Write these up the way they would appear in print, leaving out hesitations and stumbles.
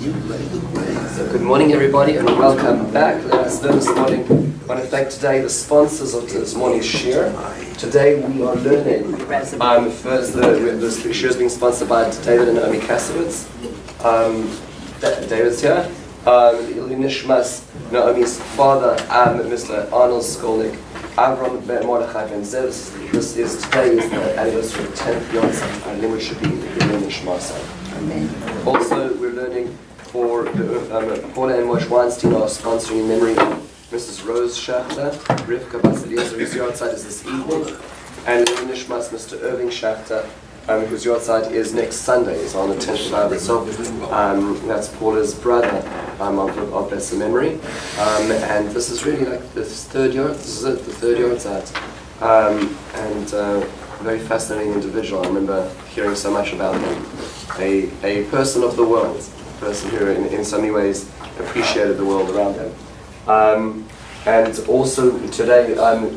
So good morning everybody and welcome back. Let us learn this morning. I want to thank today the sponsors of this morning's shir. Today we are learning first the shir is being sponsored by David and Naomi Kasowitz. David's here. Nishmas, Naomi's father, Mr. Arnold Skolnick, Avram Ben Mordechai Ben Zeus. Today is the anniversary of 10th Yontzat, and it should be Nishmas. Also, we're learning for Paula and Moshe Weinstein are sponsoring in memory of Mrs. Rose Schachter. Rivka Basiliezer, whose yahrzeit is this evening, and Nishmas Mr. Irving Schachter, whose yahrzeit is next Sunday, is on the 10th of Av. So that's Paula's brother of blessed memory, and this is really like the third yahrzeit, and a very fascinating individual. I remember hearing so much about him. A person of the world, a person who in so many ways appreciated the world around him. And also today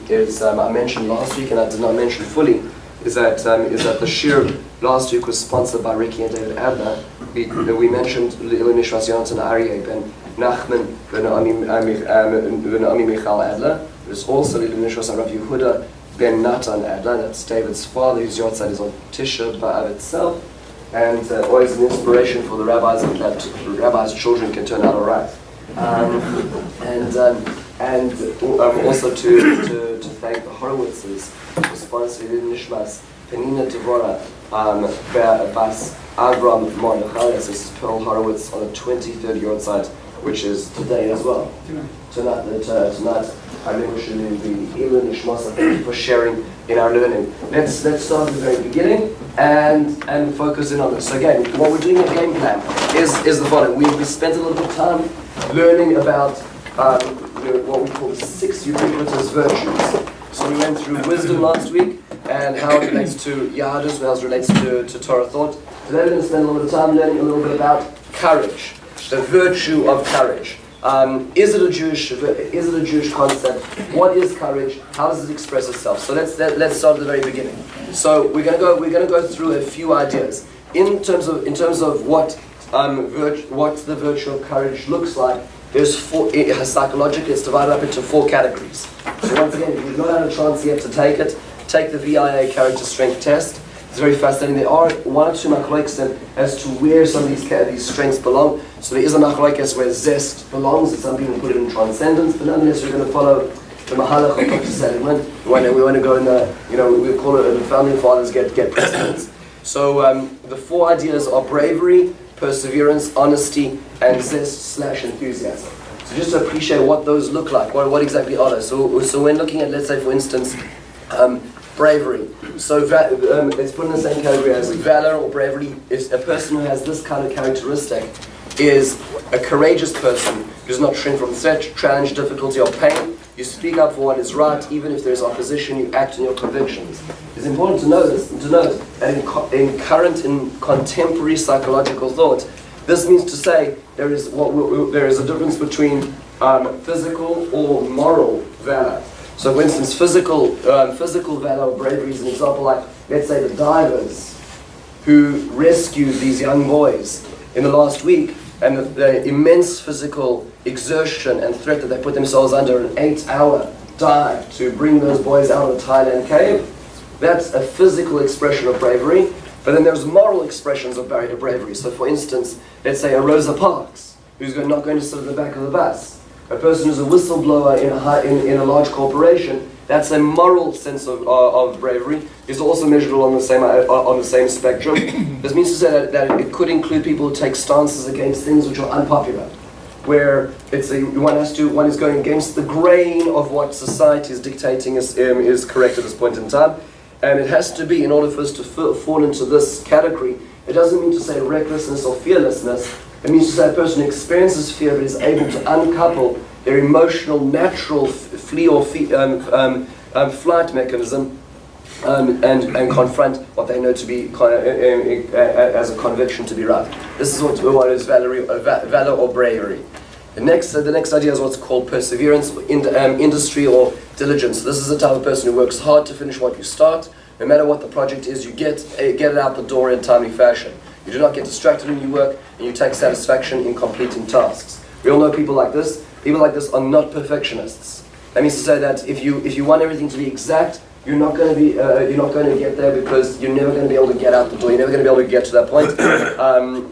is, I mentioned last week and I did not mention fully, is that the shir last week was sponsored by Ricky and David Adler. We mentioned Le'ilui Nishmas Yonatan Aryeh ben Nachman ben Naomi Michal Adler. There's also Le'ilui Nishmas Rav Yehuda ben Natan Adler. That's David's father, whose yahrzeit is on Tisha B'Av itself. And always an inspiration for the rabbis that rabbis' children can turn out all right. And also to thank the Horowitzes for sponsoring Nishmas Penina Devora Bas Avram Mordechai. This is Pearl Horowitz on the 23rd yahrzeit, which is today as well. Tonight, I think we should be Elon Nishmas for sharing in our learning. Let's start at the very beginning and focus in on this. So again, what we're doing in the game plan is the following. We spent a little bit of time learning about what we call the 6 ubiquitous virtues. So we went through wisdom last week and how it relates to Yahadus, how it relates to Torah thought. Today we're going to spend a little bit of time learning a little bit about courage, the virtue of courage. Is it a Jewish concept? What is courage? How does it express itself? So let's start at the very beginning. So we're going to go through a few ideas in terms of what the virtue of courage looks like. There's psychologically it's divided up into 4 categories. So once again, if you've not had a chance yet to take the VIA character strength test. It's very fascinating. There are 1 or 2 machlokes as to where some of these strengths belong. So there is a machlokes where zest belongs, and some people put it in transcendence, but nonetheless we're going to follow the mahalach of Dr. Seligman. We want to go in the, we call it the founding fathers get precedence. So the 4 ideas are bravery, perseverance, honesty, and zest/enthusiasm. So just to appreciate what those look like, what exactly are those? So when looking at, let's say for instance, bravery. So let's put in the same category as valor or bravery. Is a person who has this kind of characteristic is a courageous person who does not shrink from threat, challenge, difficulty, or pain. You speak up for what is right, even if there is opposition. You act on your convictions. It's important to note that in contemporary psychological thought, this means to say there is a difference between physical or moral valor. So, for instance, physical valor or bravery is an example. Like, let's say, the divers who rescued these young boys in the last week, and the immense physical exertion and threat that they put themselves under, an 8-hour dive to bring those boys out of the Thailand cave. That's a physical expression of bravery. But then there's moral expressions of bravery. So, for instance, let's say a Rosa Parks, who's not going to sit at the back of the bus. A person who's a whistleblower in a large corporation, that's a moral sense of bravery, is also measurable on the same spectrum. This means to say that it could include people who take stances against things which are unpopular, where one is going against the grain of what society is dictating is correct at this point in time. And it has to be, in order for us to fall into this category, it doesn't mean to say recklessness or fearlessness. It means to say a person who experiences fear but is able to uncouple their emotional, natural flee or flight mechanism and confront what they know to be as a conviction to be right. This is what is valor or bravery. The next idea is what's called perseverance, industry or diligence. This is the type of person who works hard to finish what you start. No matter what the project is, you get it out the door in a timely fashion. You do not get distracted when you work, and you take satisfaction in completing tasks. We all know people like this. People like this are not perfectionists. That means to say that if you want everything to be exact, you're not going to get there, because you're never going to be able to get out the door. You're never going to be able to get to that point.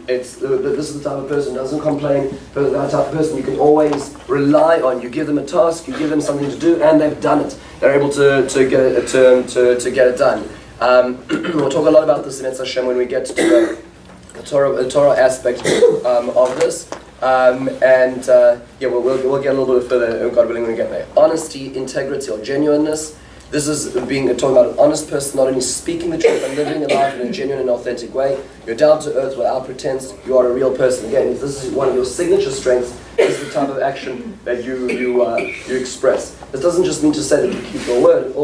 This is the type of person who doesn't complain, but that type of person you can always rely on. You give them a task, you give them something to do, and they've done it. They're able to get it done. We'll talk a lot about this in Etz Hashem when we get to the Torah aspect of this. We'll get a little bit further, God willing, when we get there. Honesty, integrity, or genuineness. This is talking about an honest person, not only speaking the truth and living a life in a genuine and authentic way. You're down to earth without pretense. You are a real person. Again, if this is one of your signature strengths, this is the type of action that you express. This doesn't just mean to say that you keep your word. It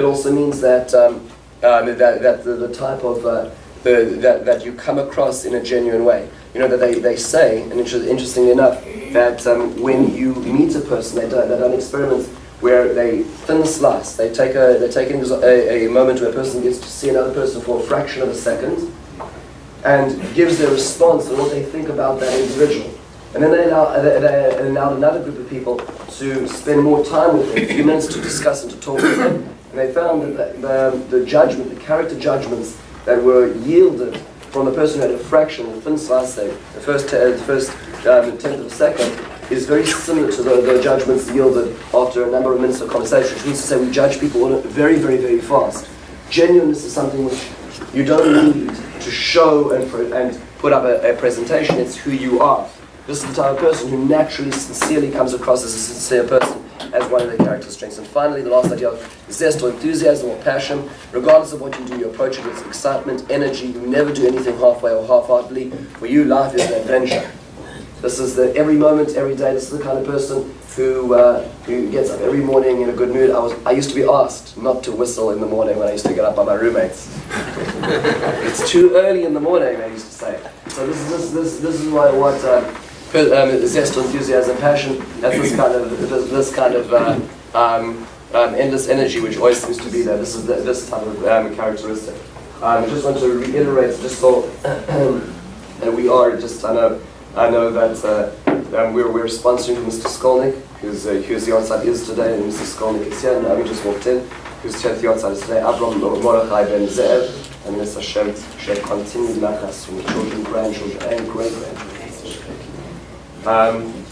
also means that the type of that you come across in a genuine way. You know that they say, and interestingly enough, that when you meet a person, they've done experiments where they thin slice. They take a moment where a person gets to see another person for a fraction of a second, and gives their response and what they think about that individual. And then they allow another group of people to spend more time with them, a few minutes to discuss and to talk with them. And they found that the character judgments that were yielded from the person who had a fraction, a thin slice, say, the first tenth of a second, is very similar to the judgments yielded after a number of minutes of conversation, which means to say we judge people very, very, very fast. Genuineness is something which you don't need to show and put up a presentation. It's who you are. This is the type of person who naturally, sincerely comes across as a sincere person, as one of their character strengths. And finally, the last idea of zest or enthusiasm or passion. Regardless of what you do, you approach it with excitement, energy. You never do anything halfway or half-heartedly. For you, life is an adventure. This is every moment, every day. This is the kind of person who gets up every morning in a good mood. I used to be asked not to whistle in the morning when I used to get up by my roommates. It's too early in the morning, they used to say. So this is what zest, enthusiasm, passion. That's this kind of endless energy which always seems to be there. This is this type of characteristic. I just want to reiterate, just so that we are just. I know that we're sponsoring Mr. Skolnick, who's the outside is today, and Mr. Skolnick is here. Now we just walked in. Who's the outside is today? Avram Mordechai Ben Zev, and Mr. Hashem shall continue lachas from the children, grandchildren, and great grandchildren.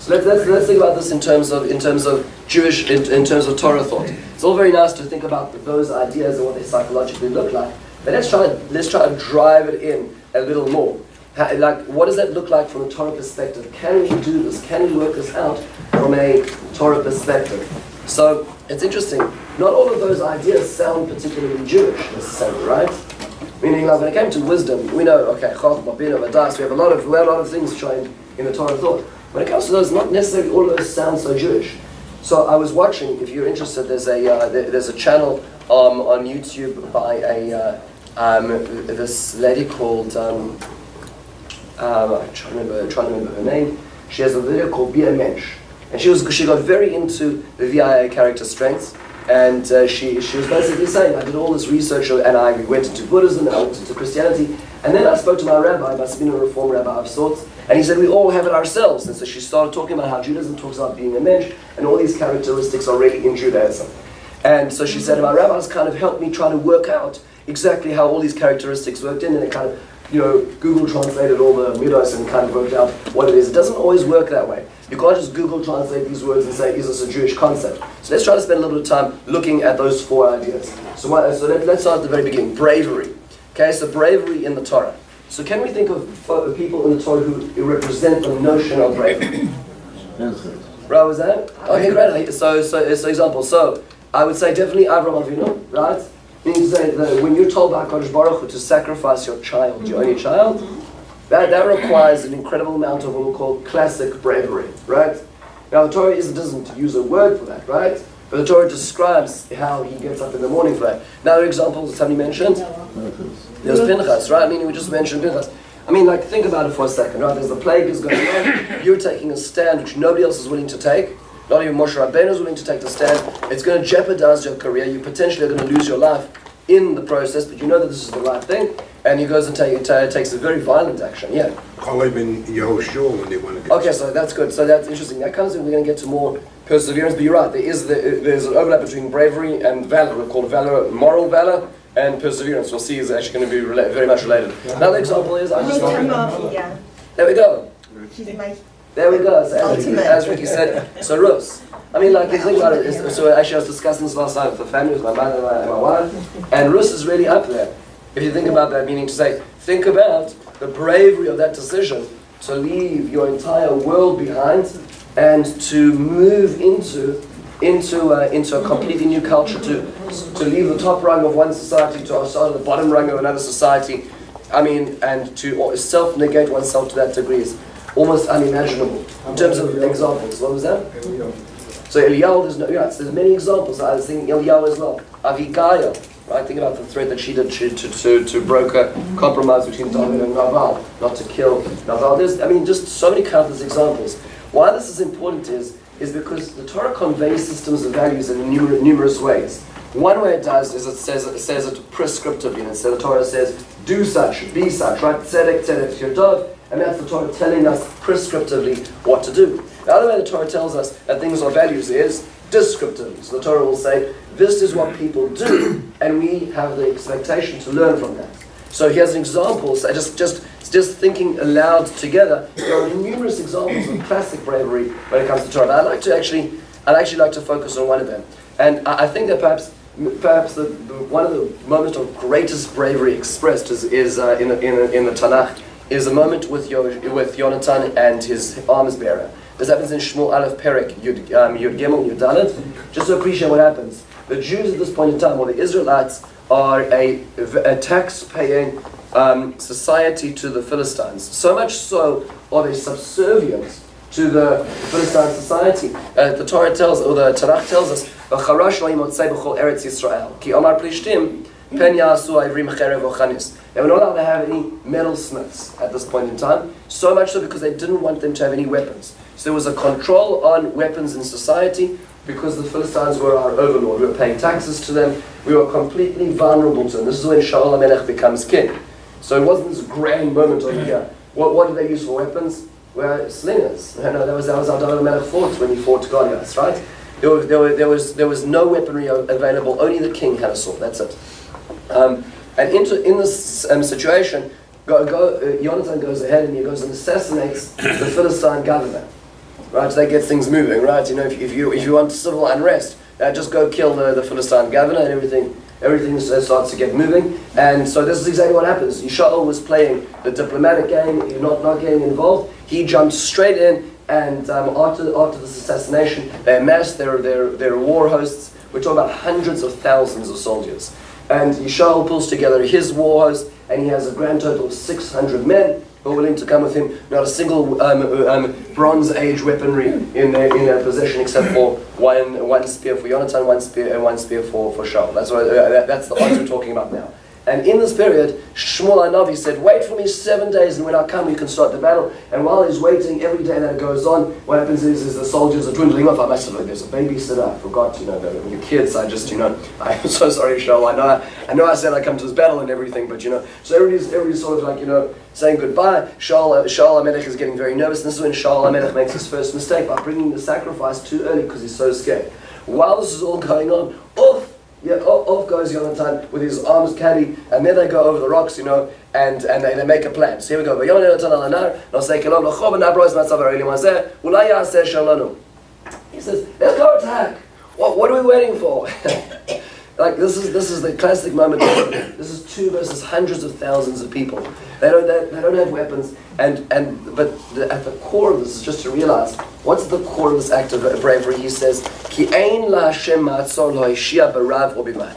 So let's think about this in terms of Jewish, in terms of Torah thought. It's all very nice to think about those ideas and what they psychologically look like, but let's try to drive it in a little more. What does that look like from a Torah perspective? Can we do this? Can we work this out from a Torah perspective? So it's interesting. Not all of those ideas sound particularly Jewish necessarily, right? Meaning, like when it came to wisdom, we know, okay, Chochmah, Bina, Vadas. We have a lot of things showing in the Torah thought. When it comes to those, not necessarily all of those sound so Jewish. So I was watching. If you're interested, there's a channel on YouTube by this lady called. I'm trying to remember her name. She has a video called Be a Mensch, and she got very into the VIA character strengths, and she was basically saying, I did all this research, and I went into Buddhism, and I went into Christianity, and then I spoke to my rabbi, must have been a Reform rabbi of sorts, and he said we all have it ourselves. And so she started talking about how Judaism talks about being a mensch, and all these characteristics are really in Judaism. And so she said, my rabbis kind of helped me try to work out exactly how all these characteristics worked in, and it kind of, Google translated all the midos and kind of worked out what it is. It doesn't always work that way. You can't just Google translate these words and say, is this a Jewish concept? So let's try to spend a little bit of time looking at those four ideas. So let's start at the very beginning. Bravery. Okay, so bravery in the Torah. So can we think of people in the Torah who represent the notion of bravery? Right, was that? Okay, great. So example. So I would say definitely Avraham Avinu, right? Meaning to say that when you're told by HaKadosh Baruch Hu to sacrifice your child, your only child, that requires an incredible amount of what we call classic bravery, right? Now the Torah doesn't use a word for that, right? But the Torah describes how he gets up in the morning for that. Now there are examples that somebody mentioned. There's Pinchas, right? I mean, we just mentioned Pinchas. I mean, think about it for a second, right? There's the plague is going on. You're taking a stand which nobody else is willing to take. Not even Moshe Rabbeinu is willing to take the stand. It's going to jeopardize your career. You potentially are going to lose your life in the process, but you know that this is the right thing. and he goes and takes a very violent action. Yeah. When they want to Okay, so that's good. So that's interesting. That comes in. We're going to get to more perseverance. But you're right. There's an overlap between bravery and valor. We'll call valor moral valor, and perseverance. We'll see is actually going to be very much related. Another example is there we go. There we go. So as Ricky said, so Rus. I mean, like, you think about it. So actually, I was discussing this last night with the family, with my mother and my wife, and Rus is really up there. If you think about that, meaning to say, think about the bravery of that decision to leave your entire world behind and to move into a completely new culture, to leave the top rung of one society to start at the bottom rung of another society. I mean, and to self-negate oneself to that degree is almost unimaginable. In terms of examples, what was that? So Eliyahu, there's many examples. I was thinking Eliyahu as well. Avigail, right? Think about the threat that she did to broker compromise between David and Naval, not to kill Naval. There's, just so many countless examples. Why this is important is because the Torah conveys systems of values in numerous ways. One way it does is it says it prescriptively, and the Torah says, do such, be such, right? Tzedek, tzedek, yodov, and that's the Torah telling us prescriptively what to do. The other way the Torah tells us that things are values is descriptively. So the Torah will say, this is what people do, and we have the expectation to learn from that. So here's an example. So just thinking aloud together, there are numerous examples of classic bravery when it comes to Torah. I'd actually like to focus on one of them. And I think that perhaps one of the moments of greatest bravery expressed is in the Tanakh, is a moment with Yonatan and his arms bearer. This happens in Shmuel Aleph Perek Yud Gimel Yud Dalet. Just to appreciate what happens, the Jews at this point in time, or the Israelites, are a tax-paying society to the Philistines. So much so are they subservient to the Philistine society. The Torah tells, or the Tanakh tells us, "V'charash lo yimotzei b'chol Eretz Yisrael, ki Omar Plishtim pen yasu ivrim cherev ochanis." They were not allowed to have any metalsmiths at this point in time. So much so because they didn't want them to have any weapons. So there was a control on weapons in society because the Philistines were our overlord. We were paying taxes to them. We were completely vulnerable to them. This is when Shaul HaMelech becomes king. So it wasn't this grand moment over here. What did they use for weapons? Well, slingers. That was how David HaMelech fought when he fought Goliath, right? There was no weaponry available. Only the king had a sword. That's it. And in this situation, Yonatan goes ahead and he goes and assassinates the Philistine governor. Right, so that gets things moving. Right, if you want civil unrest, just go kill the Philistine governor, and everything starts to get moving. And so this is exactly what happens. Yishael was playing the diplomatic game, not getting involved. He jumped straight in, and after this assassination, they amassed their war hosts. We're talking about hundreds of thousands of soldiers. And Yishael pulls together his war host, and he has a grand total of 600 men who are willing to come with him. Not a single Bronze Age weaponry in their possession, except for one spear for Yonatan, one spear for Shaul. That's the odds we're talking about now. And in this period, Shmuel HaNavi said, wait for me 7 days, and when I come, you can start the battle. And while he's waiting, every day that it goes on, what happens is the soldiers are dwindling off. I must have, there's a babysitter, I forgot, your kids, I'm so sorry, Shaul, I know I said I'd come to this battle and everything, but so everybody's sort of like, saying goodbye. Shaul HaMelech is getting very nervous, and this is when Shaul HaMelech makes his first mistake by bringing the sacrifice too early because he's so scared. While this is all going on, off goes Yonatan with his arms caddy, and then they go over the rocks, and they make a plan. So here we go. He says, let's go attack. What are we waiting for? Like this is the classic moment. This is 2 versus hundreds of thousands of people. They don't have weapons, but at the core of this is just to realize what's the core of this act of bravery. He says, "Ki ein la Hashem ma'atzor lo hishia b'rav or b'mat."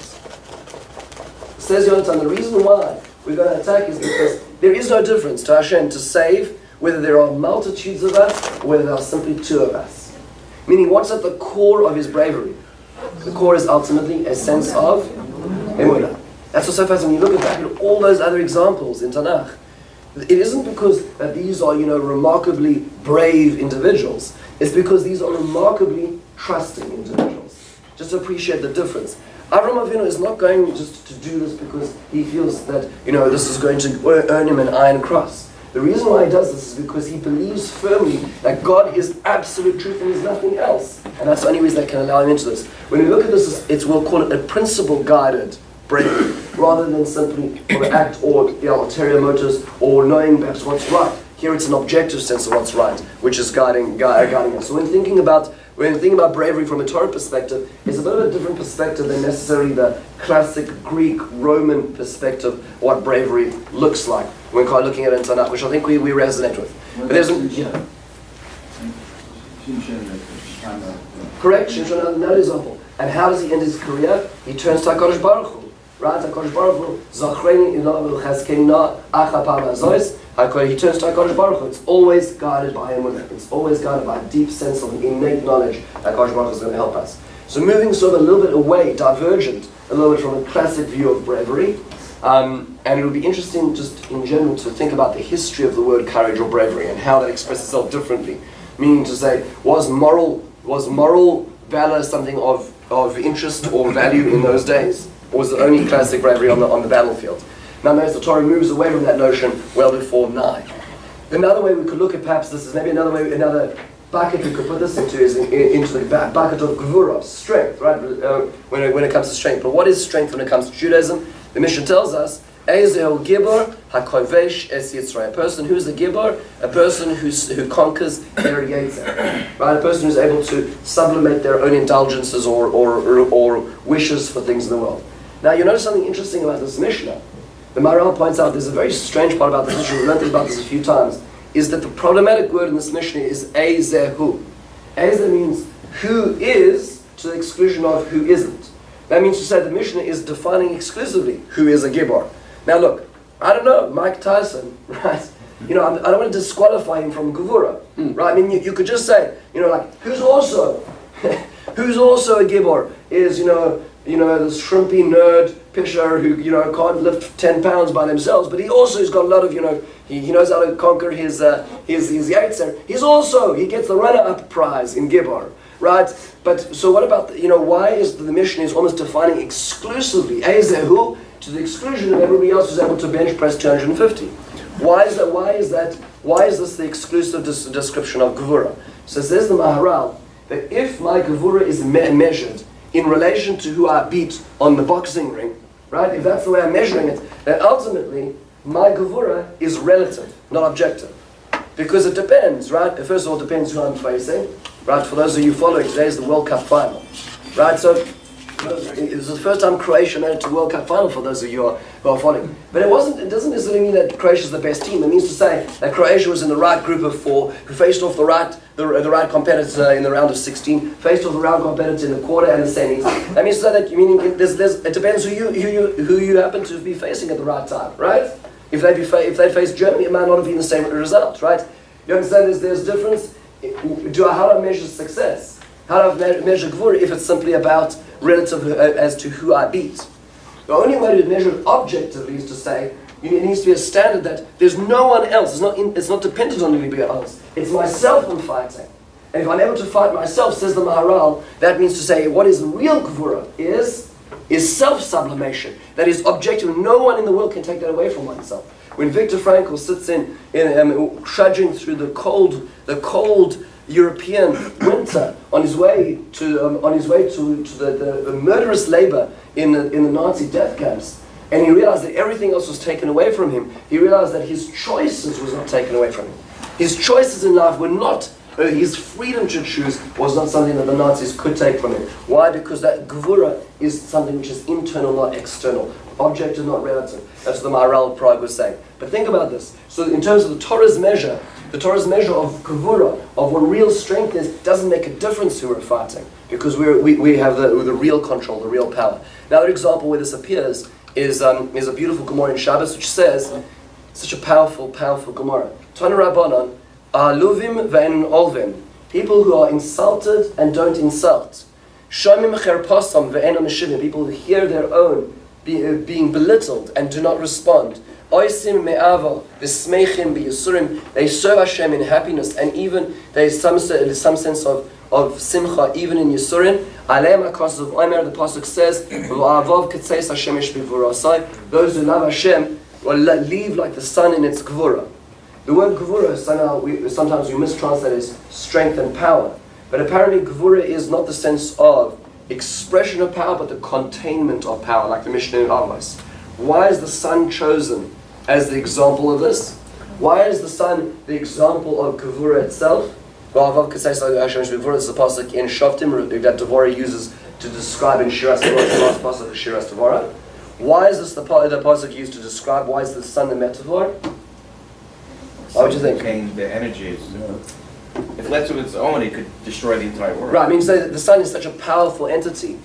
Says Yonatan, the reason why we're going to attack is because there is no difference to Hashem to save whether there are multitudes of us or whether there are simply 2 of us. Meaning, what's at the core of his bravery? The core is ultimately a sense of emunah. That's what's so fascinating. When you look back at all those other examples in Tanakh, it isn't because that these are, remarkably brave individuals. It's because these are remarkably trusting individuals. Just to appreciate the difference. Avram Avinu is not going just to do this because he feels that, this is going to earn him an iron cross. The reason why he does this is because he believes firmly that God is absolute truth and there's nothing else. And that's the only reason that can allow him into this. When we look at this, we'll call it a principle-guided bravery, rather than simply an act or ulterior motives or knowing perhaps what's right. Here it's an objective sense of what's right, which is guiding us. So when thinking about bravery from a Torah perspective, it's a bit of a different perspective than necessarily the classic Greek, Roman perspective of what bravery looks like when we're looking at it in Tanakh, which I think we resonate with. But there's correct, Shimshon, another example. And how does he end his career? He turns to HaKadosh Baruch Hu. Right? HaKadosh Baruch Hu, Zachreni ilav chazkena acha parva zois. He turns to HaKadosh Baruch Hu. It's always guided by him with it. It's always guided by a deep sense of innate knowledge that HaKadosh Baruch Hu is going to help us. So moving sort of a little bit away, divergent a little bit from a classic view of bravery. And it would be interesting just in general to think about the history of the word courage or bravery and how that expresses itself differently. Meaning to say, was moral valor something of interest or value in those days? Or was it only classic bravery on the battlefield? Now notice the Torah moves away from that notion well before now. Another way we could look at perhaps this is maybe another bucket we could put this into is into the bucket of gvura, strength, right? When it comes to strength. But what is strength when it comes to Judaism? The Mishnah tells us, Ezehu gibor hakovesh es Yitzray. A person who's a gibor, a person who conquers their yetzer, right? A person who's able to sublimate their own indulgences or wishes for things in the world. Now you notice something interesting about this Mishnah. The Maharal points out there's a very strange part about this Mishnah. We've learned about this a few times. Is that the problematic word in this Mishnah is Ezehu. Eze means who is to the exclusion of who isn't. That means to say the Mishnah is defining exclusively who is a gibor. Now look, I don't know, Mike Tyson, right? I don't want to disqualify him from gevura, right? I mean, you could just say, who's also a gibor is, this shrimpy nerd pisher who, can't lift 10 pounds by themselves, but he also has got a lot of, he knows how to conquer his yetzer. He gets the runner-up prize in gibor. Right, but so what about why is the Mishnah is almost defining exclusively Ezehu to the exclusion of everybody else who's able to bench press 250? Why is that? Why is this the exclusive description of gevura? So says the Maharal that if my gevura is measured in relation to who I beat on the boxing ring, right? If that's the way I'm measuring it, then ultimately my gevura is relative, not objective, because it depends, right? First of all, it depends who I'm facing. Right, for those of you following, today is the World Cup final. Right, so it was the first time Croatia made it to the World Cup final for those of you who are following. But it doesn't necessarily mean that Croatia is the best team. It means to say that Croatia was in the right group of four, who faced off the right competitor in the round of 16, faced off the round competitor in the quarter and the semis. That means to say that it depends who you happen to be facing at the right time, right? If they faced Germany, it might not have been the same result, right? You understand there's difference? How do I measure success? How do I measure gvura if it's simply about relative as to who I beat? The only way to measure it objectively is to say it needs to be a standard that there's no one else. It's not dependent on anybody else. It's myself I'm fighting. And if I'm able to fight myself, says the Maharal, that means to say what is real gvura is self-sublimation. That is objective. No one in the world can take that away from oneself. When Viktor Frankl sits trudging through the cold European winter on his way to the murderous labor in the Nazi death camps, and he realized that everything else was taken away from him, he realized that his choices was not taken away from him. His choices in life were not. His freedom to choose was not something that the Nazis could take from him. Why? Because that gevura is something which is internal, not external. Objective, not relative. That's what the Maharal of Prague was saying. But think about this. So in terms of the Torah's measure of gevura, of what real strength is, doesn't make a difference who we're fighting. Because we have the real control, the real power. Another example where this appears is a beautiful Gemara in Shabbos, which says, such a powerful Gemara. Tana Rabbanan, Aluvim ve'en olvim, people who are insulted and don't insult. Shomim cherposam ve'en ameshivim, people who hear their own being belittled and do not respond. Oisim me'ava v'smeichim b'yisurim, they serve Hashem in happiness, and even there is some sense of of simcha even in Yisurin. Aleim HaKos of Omer, the Pasuk says, V'la'avav ketzeis Hashem ish b'gvurasai. Those who love Hashem will leave like the sun in its gvura. The word gvura, sometimes we mistranslate as strength and power. But apparently gvura is not the sense of expression of power, but the containment of power, like the Mishnah in Avos. Why is the sun chosen as the example of this? Why is the sun the example of gvura itself? This is the pasuk in Shoftim that Devorah uses to describe in Shiras Devorah, the last pasuk of Shiras Devorah. Why is this the pasuk used to describe? Why is the sun the metaphor? What would you think? The energy is, if left to its own, it could destroy the entire world. Right, I mean, so the sun is such a powerful entity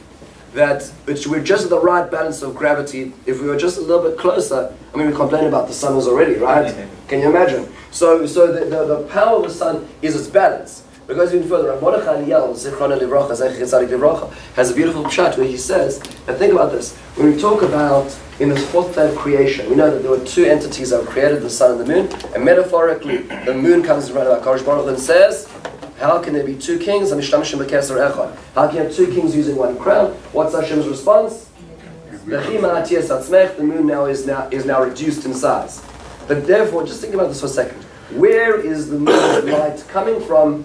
that we're just at the right balance of gravity. If we were just a little bit closer, I mean, we complain about the sun already, right? Can you imagine? So the power of the sun is its balance. It goes even further. Mordechai Eliyahu, Zichrona Livrocha, Zecher Tzadik Livrocha, has a beautiful pshat where he says, and think about this, when we talk about in the fourth day of creation, we know that there were two entities that were created, the sun and the moon, and metaphorically, the moon comes around about Kadosh Baruch Hu and says, how can there be two kings? How can you have two kings using one crown? What's Hashem's response? The moon now is reduced in size. But therefore, just think about this for a second. Where is the moon's light coming from?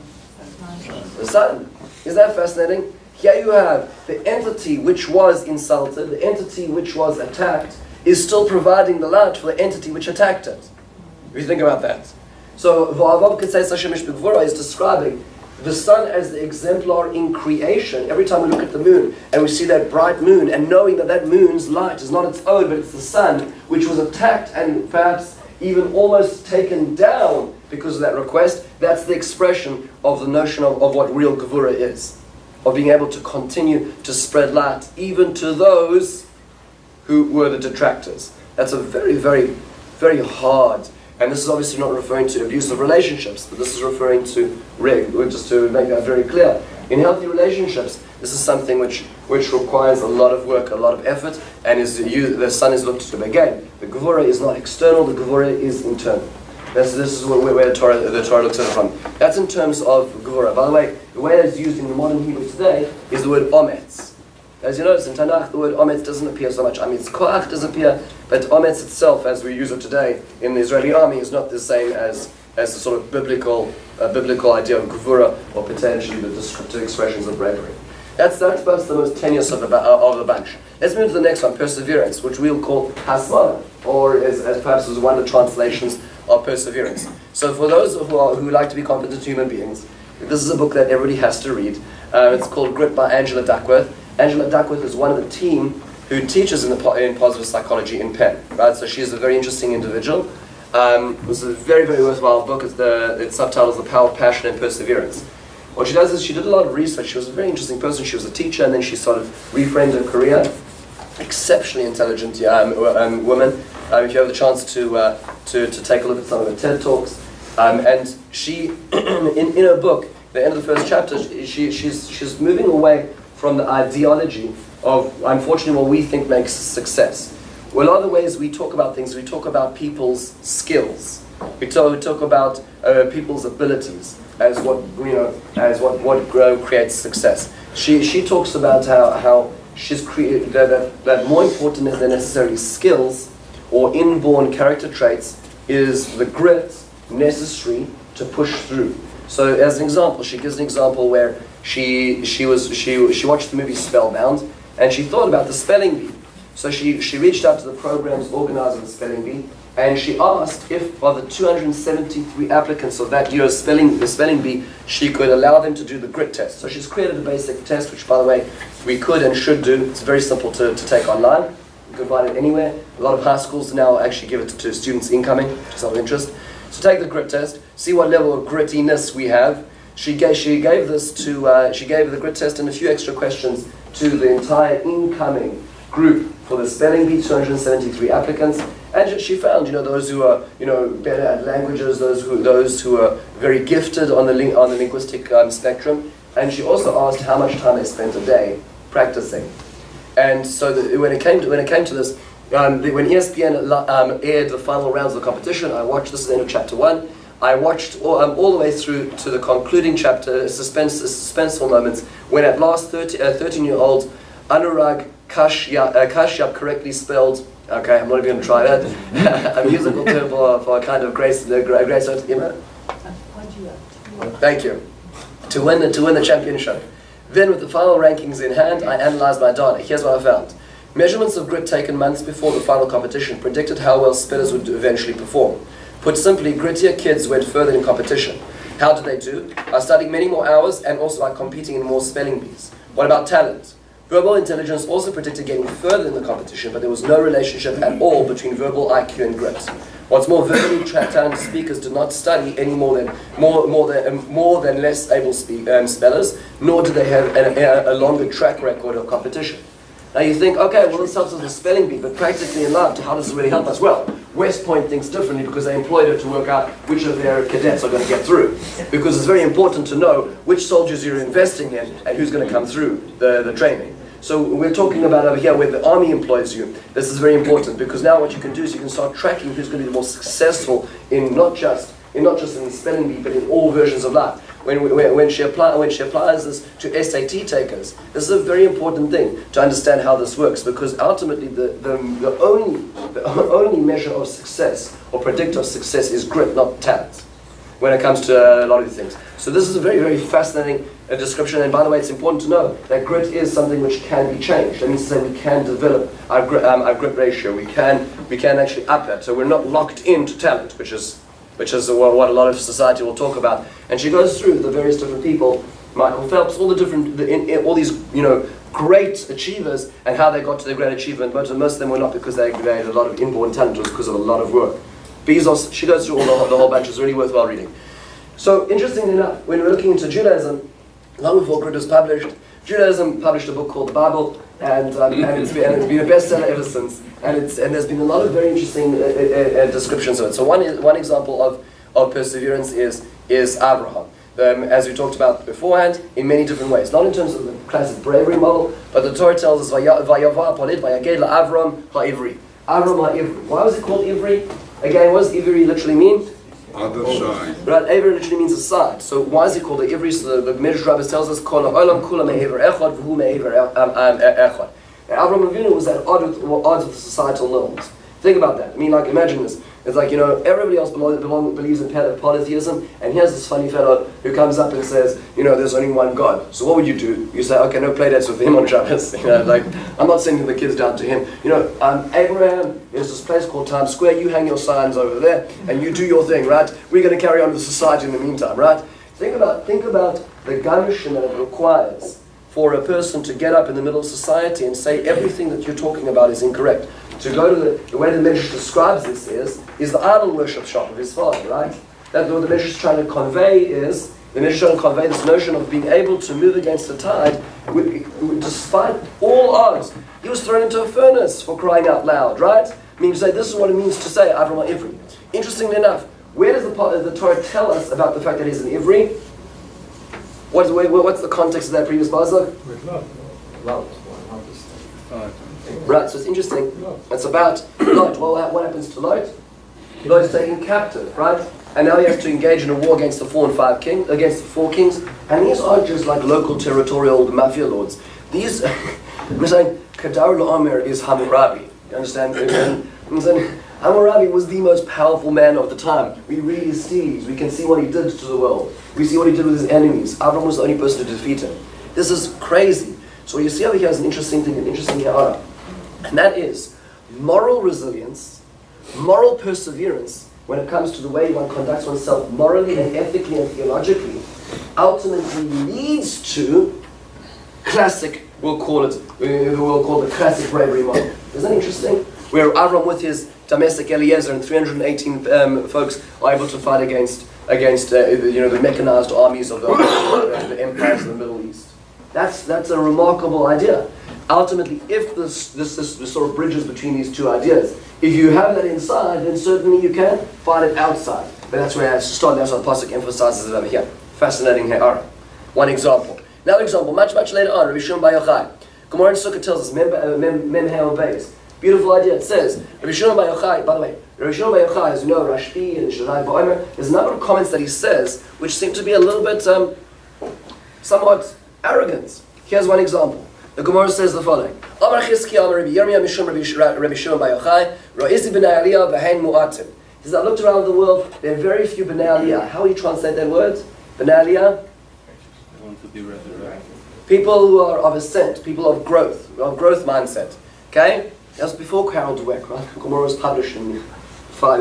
The sun. Isn't that fascinating? Here you have the entity which was insulted, the entity which was attacked, is still providing the light for the entity which attacked it. If you think about that. So, V'avav Ketzeis Hashem ish b'gvura is describing the sun as the exemplar in creation. Every time we look at the moon and we see that bright moon, and knowing that that moon's light is not its own, but it's the sun, which was attacked and perhaps even almost taken down because of that request, that's the expression of the notion of what real gevura is. Of being able to continue to spread light even to those who were the detractors. That's a very, very, very hard, and this is obviously not referring to abusive relationships, but this is referring to, just to make that very clear. In healthy relationships, this is something which requires a lot of work, a lot of effort, and the sun is looked to. Again, the gevura is not external, the gevura is internal. This is where the Torah looks at it from. That's in terms of gevura. By the way, the way it's used in the modern Hebrew today is the word ometz. As you notice in Tanakh, the word ometz doesn't appear so much. I mean, koach does appear, but ometz itself, as we use it today in the Israeli army, is not the same as the sort of biblical idea of gevura, or potentially the descriptive expressions of bravery. That's perhaps the most tenuous of the bunch. Let's move to the next one, perseverance, which we'll call hasmana, or as perhaps as one of the translations of perseverance. So for those who like to be competent human beings, this is a book that everybody has to read. It's called Grit by Angela Duckworth. Angela Duckworth is one of the team who teaches in positive psychology in Penn. Right, so she is a very interesting individual. It was a very, very worthwhile book. Its subtitle is The Power of Passion and Perseverance. What she does is she did a lot of research. She was a very interesting person. She was a teacher, and then she sort of reframed her career. Exceptionally intelligent woman. If you have the chance to take a look at some of her TED Talks, and she, in her book, the end of the first chapter, she's moving away from the ideology of, unfortunately, what we think makes success. Well, a lot of the ways we talk about things, we talk about people's skills. We talk about people's abilities as what creates success. She talks about how she's created that more important than necessarily skills or inborn character traits is the grit necessary to push through. So, as an example, she gives an example where she watched the movie Spellbound, and she thought about the spelling bee. So she reached out to the program's organizer of the spelling bee, and she asked if of the 273 applicants of that year's the spelling bee, she could allow them to do the grit test. So she's created a basic test, which, by the way, we could and should do. It's very simple to take online. You can find it anywhere. A lot of high schools now actually give it to students incoming, which is of interest. So take the grit test, see what level of grittiness we have. She gave the grit test and a few extra questions to the entire incoming group for the spelling bee, 273 applicants, and she found, those who are, better at languages, those who are very gifted on the linguistic spectrum, and she also asked how much time they spent a day practicing. And so when it came to this, when ESPN aired the final rounds of the competition, I watched this at the end of chapter 1. I watched all the way through to the concluding chapter, suspenseful moments, when at last 13-year-old Anurag Kashyap, correctly spelled, okay, I'm not even going to try that, a musical term for a kind of grace, thank you, to win the championship. Then with the final rankings in hand, I analysed my data. Here's what I found. Measurements of grit taken months before the final competition predicted how well spellers would eventually perform. Put simply, grittier kids went further in competition. How did they do? By studying many more hours and also by competing in more spelling bees. What about talent? Verbal intelligence also predicted getting further in the competition, but there was no relationship at all between verbal IQ and grit. What's more, verbally talented speakers did not study any more than less able spellers, nor did they have a longer track record of competition. Now you think, okay, well this helps with the spelling bee, but practically in life, how does this really help us? Well, West Point thinks differently because they employed her to work out which of their cadets are going to get through. Because it's very important to know which soldiers you're investing in and who's going to come through the training. So we're talking about over here where the army employs you. This is very important because now what you can do is you can start tracking who's going to be the most successful in not just in the spelling bee, but in all versions of life. When she applies this to SAT takers, this is a very important thing to understand how this works, because ultimately the only measure of success or predictor of success is grit, not talent, when it comes to a lot of these things. So this is a very, very fascinating description, and by the way, it's important to know that grit is something which can be changed. That means to say we can develop our grit ratio, we can actually up that, so we're not locked into talent, which is what a lot of society will talk about. And she goes through the various different people, Michael Phelps, all all these great achievers, and how they got to their great achievement. But most of them were not because they had a lot of inborn talent, it was because of a lot of work. Bezos, she goes through the whole bunch. It's really worthwhile reading. So interestingly enough, when we're looking into Judaism, long before Grit was published, Judaism published a book called the Bible, and it's been a bestseller ever since. And there's been a lot of very interesting descriptions of it. So one example of perseverance is Abraham. As we talked about beforehand, in many different ways. Not in terms of the classic bravery model, but the Torah tells us, Vayava Palit Vayaged LaAvram HaIvri. Avram HaIvri. Why was it called Ivri? Again, what does Ivri literally mean? Other side. Right, Ivri literally means a side. So why is it called the Ivri? So the Midrash Rabbis tells us, Kol ha'olam kula me'ever echad v'hu me'ever echad. And Avraham Avinu was at odds with the societal norms. Think about that. I mean, like, imagine this. It's like, everybody else believes in polytheism, and here's this funny fellow who comes up and says, there's only one God. So what would you do? You say, okay, no play dates with him on Shabbos. I'm not sending the kids down to him. Abraham, there's this place called Times Square, you hang your signs over there, and you do your thing, right? We're going to carry on with society in the meantime, right? Think about the gumption that it requires for a person to get up in the middle of society and say everything that you're talking about is incorrect. To go to the way the Medrash describes this is the idol worship shop of his father, right? That's what the Medrash is trying to convey is, the Medrash is trying to convey this notion of being able to move against the tide despite all odds. He was thrown into a furnace, for crying out loud, right? I mean, you say, this is what it means to say Avram Ivri. Interestingly enough, where does the Torah tell us about the fact that he's an Ivri? What's the context of that previous pasuk? With love. Right, so it's interesting. It's about Lot. Well, what happens to Lot? Lot is taken captive, right? And now he has to engage in a war against the four kings. And these are just like local territorial mafia lords. These, we're saying, Kedar La'amer is Hammurabi. You understand? I'm saying, Hammurabi was the most powerful man of the time. We read his steeds. We can see what he did to the world. We see what he did with his enemies. Avram was the only person to defeat him. This is crazy. So what you see over here is an interesting thing, an interesting ha'ara. And that is moral resilience, moral perseverance when it comes to the way one conducts oneself morally and ethically and theologically, ultimately leads to classic, we'll call the classic bravery model. Isn't that interesting? Where Avram with his domestic Eliezer and 318 folks are able to fight against the mechanized armies of the empires of the Middle East. That's a remarkable idea. Ultimately, if this sort of bridges between these two ideas, if you have that inside, then certainly you can find it outside. But that's where I start. That's what the pasuk emphasizes it over here. Fascinating ha'ara. One example. Another example, much later on, Rabbi Shimon Bar Yochai. Gemara in Sukkah tells us, Mem Hei obeys. Beautiful idea. It says, Rabbi Shimon Bar Yochai, by the way, Rabbi Shimon Bar Yochai, as you know, Rashbi and Shaddai Ba'omer, there's a number of comments that he says which seem to be a little bit somewhat arrogant. Here's one example. The Gemara says the following: Amar Chizki, Amar Rabbi Yirmiyah, Mishum Rabbi Shimon Bar Yochai, Ro'izi b'nei Aliyah v'hen mu'atim. He says, I looked around the world, there are very few b'nei Aliyah. How do you translate that word? B'nei Aliyah? People who are of ascent, people of growth mindset. Okay? That was before Carol Dweck, right? Gemara was published in the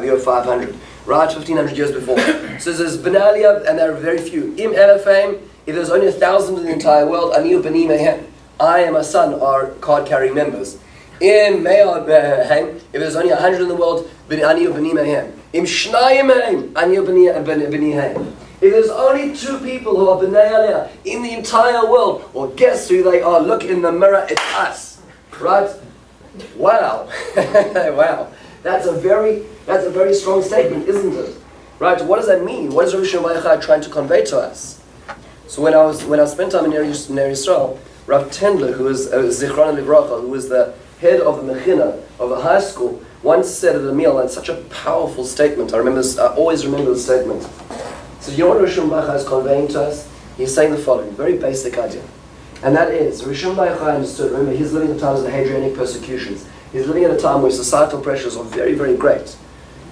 year 500, right? 1500 years before. So there's b'nei Aliyah, and there are very few. Im elefim, if there's only 1,000 in the entire world, aniu b'ni mehem. I and my son are card-carrying members. In Me'ahem, if there's only 100 in the world, aniu b'ni mehem. Im shnayim mehem, aniu b'ni hem. If there's only 2 people who are b'nei Aliyah in the entire world, well, guess who they are? Look in the mirror, it's us. Right? Wow. Wow. That's a very strong statement, isn't it? Right? What does that mean? What is Rabbi Shimon Bar Yochai trying to convey to us? So when I spent time in Ner Yisrael, Rav Tendler, who was Zichron Livracha, who was the head of the Mechina of the high school, once said at a meal, and such a powerful statement. I always remember the statement. So you know what Rabbi Shimon Bar Yochai is conveying to us? He's saying the following, very basic idea. And that is, Rabbi Shimon Bar Yochai understood, remember, he's living at times of the Hadrianic persecutions. He's living at a time where societal pressures are very, very great.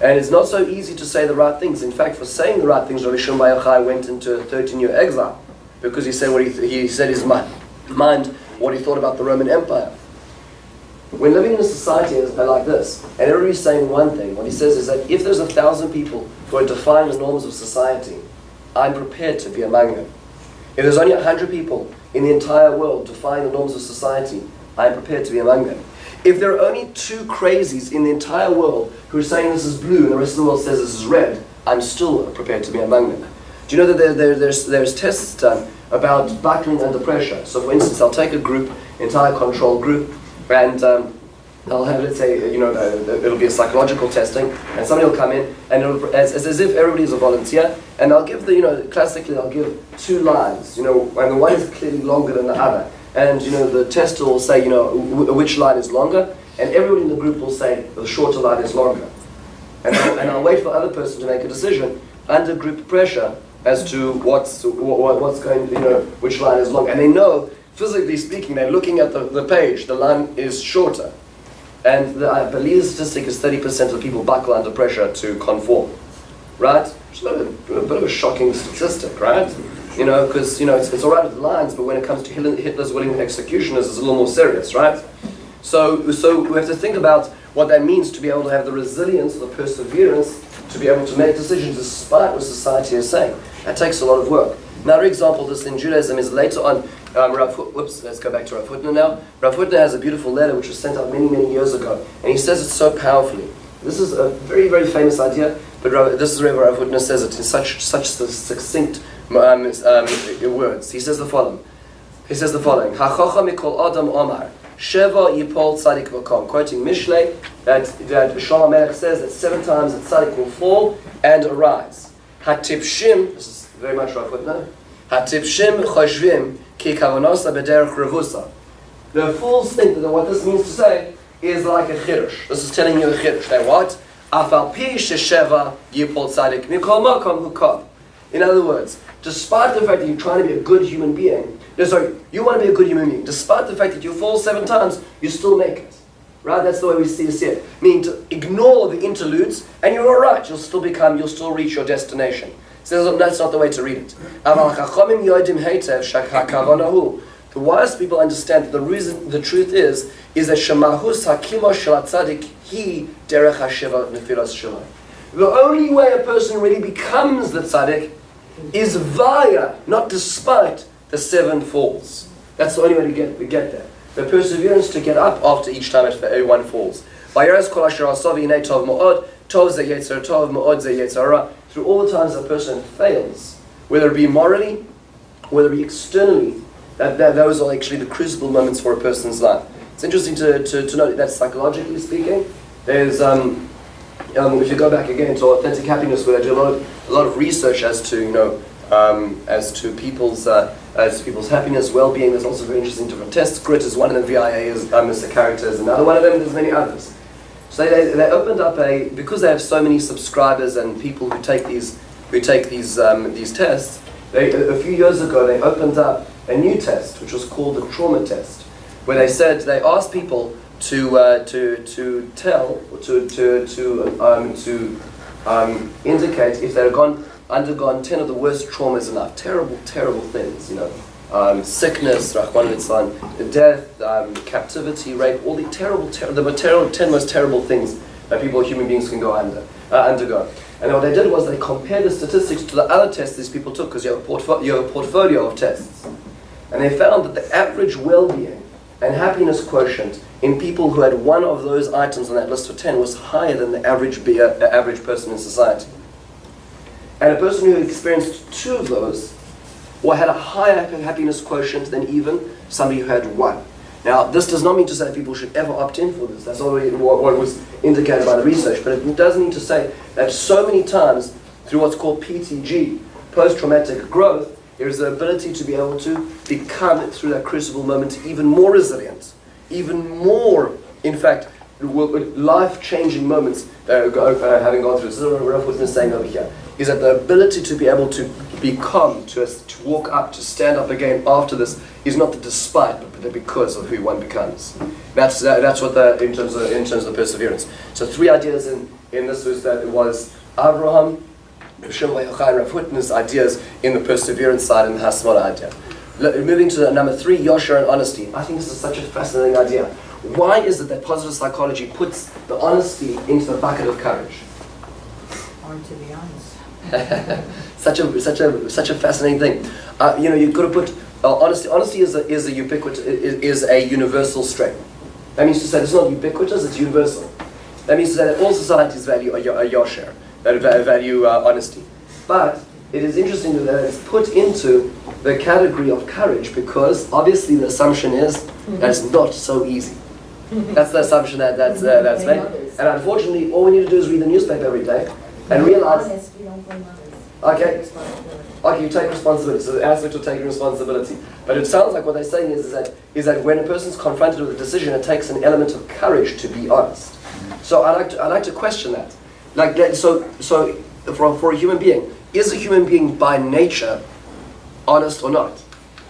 And it's not so easy to say the right things. In fact, for saying the right things, Rabbi Shimon Bar Yochai went into a 13-year exile, because he said what he said his mind what he thought about the Roman Empire. When living in a society like this, and everybody's saying one thing, what he says is that if there's 1,000 people who are defying the norms of society, I'm prepared to be among them. If there's only 100 people in the entire world defying the norms of society, I'm prepared to be among them. If there are only 2 crazies in the entire world who are saying this is blue and the rest of the world says this is red, I'm still prepared to be among them. Do you know that there's tests done about buckling under pressure? So for instance, I'll take a group, entire control group, and I'll have, let's say, it'll be a psychological testing, and somebody will come in, and as if everybody is a volunteer, and I'll give classically I'll give 2 lines, and the one is clearly longer than the other. And the tester will say, which line is longer, and everybody in the group will say the shorter line is longer. And I'll wait for the other person to make a decision under group pressure as to what's going, which line is long. And they know, physically speaking, they're looking at the page, the line is shorter. And I believe the statistic is 30% of people buckle under pressure to conform. Right? Which is a bit of a shocking statistic, right? Because, it's all right with the lines, but when it comes to Hitler's willing executioners, it's a little more serious, right? So we have to think about what that means to be able to have the resilience, the perseverance, to be able to make decisions despite what society is saying. That takes a lot of work. Another example of this in Judaism is later on, let's go back to Rav Hutner now. Rav Hutner has a beautiful letter which was sent out many, many years ago, and he says it so powerfully. This is a very, very famous idea, but this is where Rav Hutner says it in such succinct words. He says the following. Hachocha mikol adam omar sheva yipol tzadik v'kom. Quoting Mishlei, that Shlomo Melech says that 7 times the tzadik will fall and arise. Hatipshim, this is very much Rav Hutner. Hatipshim choshvim ki kavonosa b'derech revusa. The fools think that what this means to say is like a chiddush. This is telling you a chiddush. That what? Afal pi shesheva yipol tzadik mikol makom hukav. In other words, despite the fact that you're trying to be a good human being, you want to be a good human being, despite the fact that you fall 7 times, you still make it. Right? That's the way we see it. Meaning to ignore the interludes, and you're alright, you'll still reach your destination. So that's not the way to read it. The wise people understand that the truth is that Shemahus Hakimosh Shel Tzadik Hi Derech Hasheva Nefilas Shalom. The only way a person really becomes the tzaddik is via, not despite, the 7 falls. That's the only way to get there. The perseverance to get up after each time one falls. Through all the times a person fails, whether it be morally, whether it be externally, those are actually the crucible moments for a person's life. It's interesting to note that psychologically speaking, there's if you go back again to Authentic Happiness, where they do a lot of research as to people's happiness, well-being. There's also very interesting different tests. Grit is one of them. VIA is the character is another one of them. There's many others. So they opened up because they have so many subscribers and people who take these tests. A few years ago they opened up a new test which was called the trauma test, where they asked people to indicate if they'd undergone 10 of the worst traumas in life, terrible things, sickness, death, captivity, rape, all the 10 most terrible things that human beings can undergo. And what they did was they compared the statistics to the other tests these people took, because you have a portfolio of tests. And they found that the average well-being and happiness quotient in people who had one of those items on that list of 10 was higher than the average person in society. And a person who experienced 2 of those or had a higher happiness quotient than even somebody who had 1. Now, this does not mean to say that people should ever opt in for this. That's already what was indicated by the research. But it does mean to say that so many times, through what's called PTG, post-traumatic growth, there is the ability to be able to become, through that crucible moment, even more resilient, even more, in fact, life-changing moments having gone through. This is what Rav was saying over here, is that the ability to be able to become, to walk up, to stand up again after this, is not the despite, but the because of who one becomes. That's what in terms of the perseverance. So 3 ideas in this was that it was Abraham, Shimon, Yochai, and Rav Hutner's ideas in the perseverance side and the Hasmona idea. Moving to number 3, Yosher and honesty. I think this is such a fascinating idea. Why is it that positive psychology puts the honesty into the bucket of courage? Or to be honest. such a fascinating thing. You've got to put honesty. Honesty is a universal strength. That means to say it's not ubiquitous; it's universal. That means to say that all societies value a yosher, that value honesty. But it is interesting that it's put into the category of courage because obviously the assumption is that it's not so easy. That's the assumption that's made. And unfortunately, all we need to do is read the newspaper every day and realize. Okay, you take responsibility. So the aspect of taking responsibility. But it sounds like what they're saying is that when a person's confronted with a decision, it takes an element of courage to be honest. So I like to question that. So for a human being, is a human being by nature honest or not?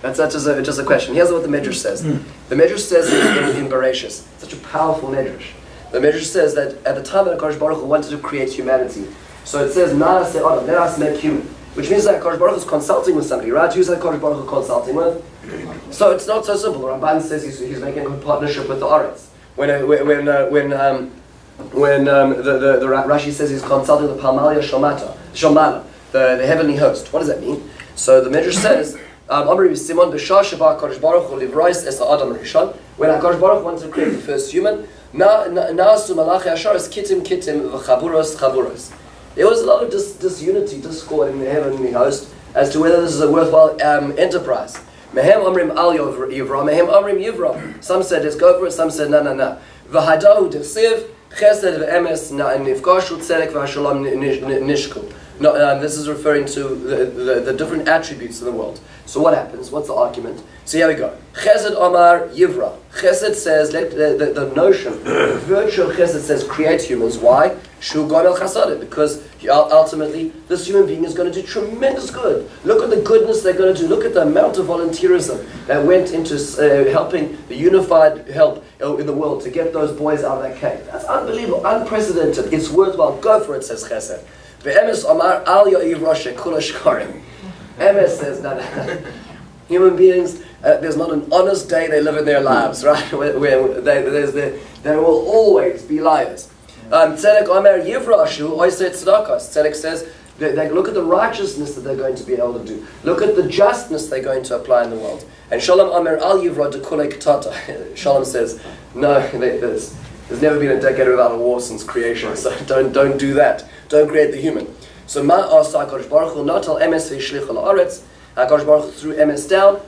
That's just a question. Here's what the Medrash says. The Medrash says in Bereshis, such a powerful Medrash. The Medrash says that at the time that HaKadosh Baruch Hu wanted to create humanity, so it says, Na'aseh Adam, let us make human. Which means that HaKadosh Baruch Hu is consulting with somebody, right? Who's HaKadosh Baruch Hu consulting with? So it's not so simple. The Ramban says he's making a good partnership with the Aretz. When the Rashi says he's consulting the Palmalia Shomala, the heavenly host. What does that mean? So the Medrash says, Simon HaKadosh Baruch Hu livrois es Adam Rishon. When HaKadosh Baruch Hu wanted to create the first human, Na'asu Malachi Asharis Kitim V'chaburos. There was a lot of disunity, discord in the heavenly host as to whether this is a worthwhile enterprise. Mehem Amrim Al Yivra, Mehem Amrim Yivra. Some said let's go for it, some said no. V'hadahu Tivsiv, Chesed V'emes Nifkashu Tzedek V'Shalom Nishku. No, this is referring to the different attributes in the world. So what happens? What's the argument? So here we go. Chesed Omar Yivra. Chesed says, the notion, the virtue of Chesed says create humans. Why? Shu Gonel Chasadim. Because ultimately, this human being is going to do tremendous good. Look at the goodness they're going to do. Look at the amount of volunteerism that went into helping the unified help in the world to get those boys out of that cave. That's unbelievable, unprecedented. It's worthwhile. Go for it, says Chesed. Emes Omar Al Yo'iv Rosh Kula Shkarim. Emes says that human beings, there's not an honest day they live in their lives, right? Where there will always be liars. Tzedek Omer Yivrashu Oisei Tzedakos. Tzedek says they look at the righteousness that they're going to be able to do. Look at the justness they're going to apply in the world. And Shalom Omer Al Yivra Dekulei Ketata. Shalom says, no, there's never been a decade without a war since creation, so don't do that. Don't create the human. So Ma Asa HaKadosh Baruch Hu Natal Emes V'Yishlicha La'aretz. HaKadosh Baruch Hu threw Emes down,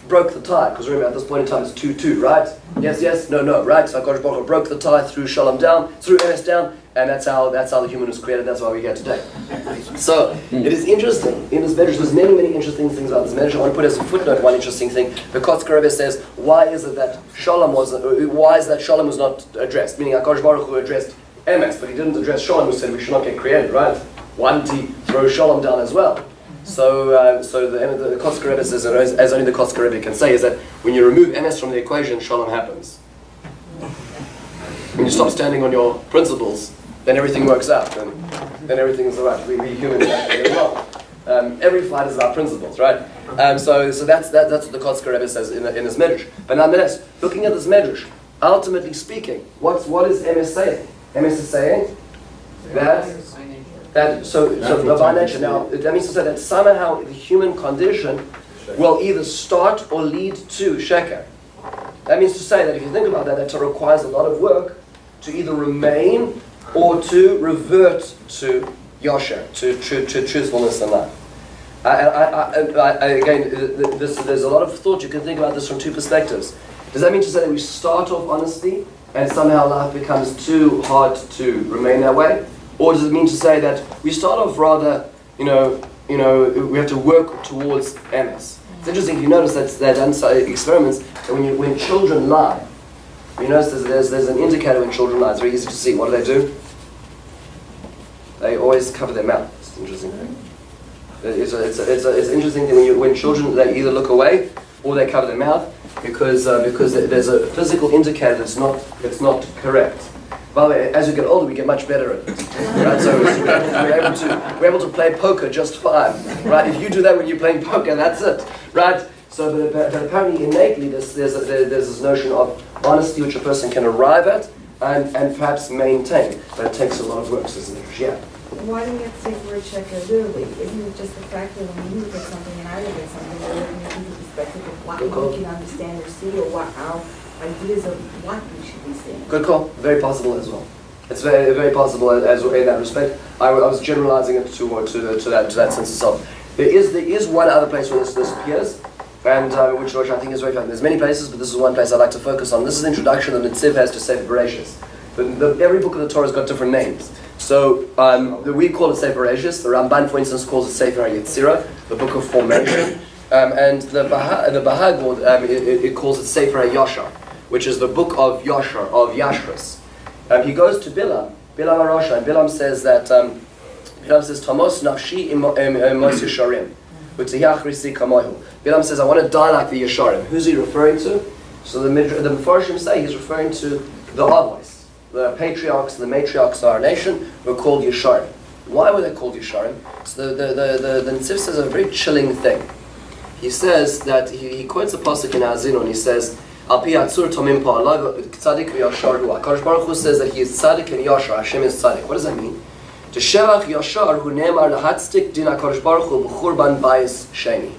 broke the tie, because remember at this point in time it's 2-2, right? Yes, no, right? So HaKadosh Baruch Hu broke the tie, threw Shalom down, threw Emes down, and that's how the human was created. That's why we're here today. So it is interesting. In this Medrash, there's many interesting things about this Medrash. I want to put as a footnote one interesting thing. The Kotzker Rebbe says, why is that Shalom was not addressed? Meaning HaKadosh Baruch Hu addressed emes, but he didn't address Shalom, who said we should not get created, right? Why didn't he throw Shalom down as well? So the Kotzker Rebbe says, as only the Kotzker Rebbe can say, is that when you remove emes from the equation, Shalom happens. When you stop standing on your principles, then everything works out, and then everything is alright. We humans get along. Every fight is about principles, right? So that's what the Kotzker Rebbe says in his medrash. But nonetheless, looking at this medrash, ultimately speaking, what is emes saying? Emes is saying that so by nature. Now that means to say that somehow the human condition will either start or lead to sheker. That means to say that if you think about that, that requires a lot of work to either remain or to revert to yosher, to truthfulness and life. There's a lot of thought. You can think about this from two perspectives. Does that mean to say that we start off honesty and somehow life becomes too hard to remain that way? Or does it mean to say that we start off rather, we have to work towards emes? It's interesting if you notice that they've done experiments that when children lie, you notice there's an indicator when children lie. It's very easy to see. What do? They always cover their mouth. It's an interesting thing. It's an interesting thing when children, they either look away or they cover their mouth because there's a physical indicator that's not correct. By the way, as we get older, we get much better at it. Right? So we're able to play poker just fine. Right? If you do that when you're playing poker, that's it. Right? So, but apparently innately, there's this notion of honesty which a person can arrive at and perhaps maintain, but it takes a lot of work. So it's an interest. Yeah. Why do we have to take the word checker literally? Isn't it just the fact that when you look at something and I look at something, we're looking at the perspective of what we can understand or see, or what our ideas of what we should be seeing? Good call. Very possible as well. It's very, very possible as in that respect. I was generalizing it to that sense itself. There is one other place where this appears, and which I think is very fun. There's many places, but this is one place I'd like to focus on. This is the introduction that Netziv has to Sefer Bereshis. Every book of the Torah has got different names. So we call it Sefer Bereshis. The Ramban, for instance, calls it Sefer HaYetzirah, the book of formation, and the Bahag it calls it Sefer HaYashar, which is the book of Yashar, of Yashras. He goes to Bilam Arosha, and Bilam says that Tamos nafshi mos Yesharim, v'tiyachrisi kamohu. Bilam says, I want to die like the Yesharim. Who's he referring to? So the Mefarshim say he's referring to the Avos, the patriarchs and the matriarchs of our nation were called Yesharim. Why were they called Yesharim? So the Netziv says a very chilling thing. He says that he quotes a pasuk in Azino, and he says, Al pi atzur tomim pa'alav tzadik v'yashar hu. HaKadosh Baruch Hu says that he is tzadik and yashar. Hashem is tzadik. What does that mean? To shevach yashar hu ne'emar lahatzdik din HaKadosh Baruch Hu b'churban bayis sheni.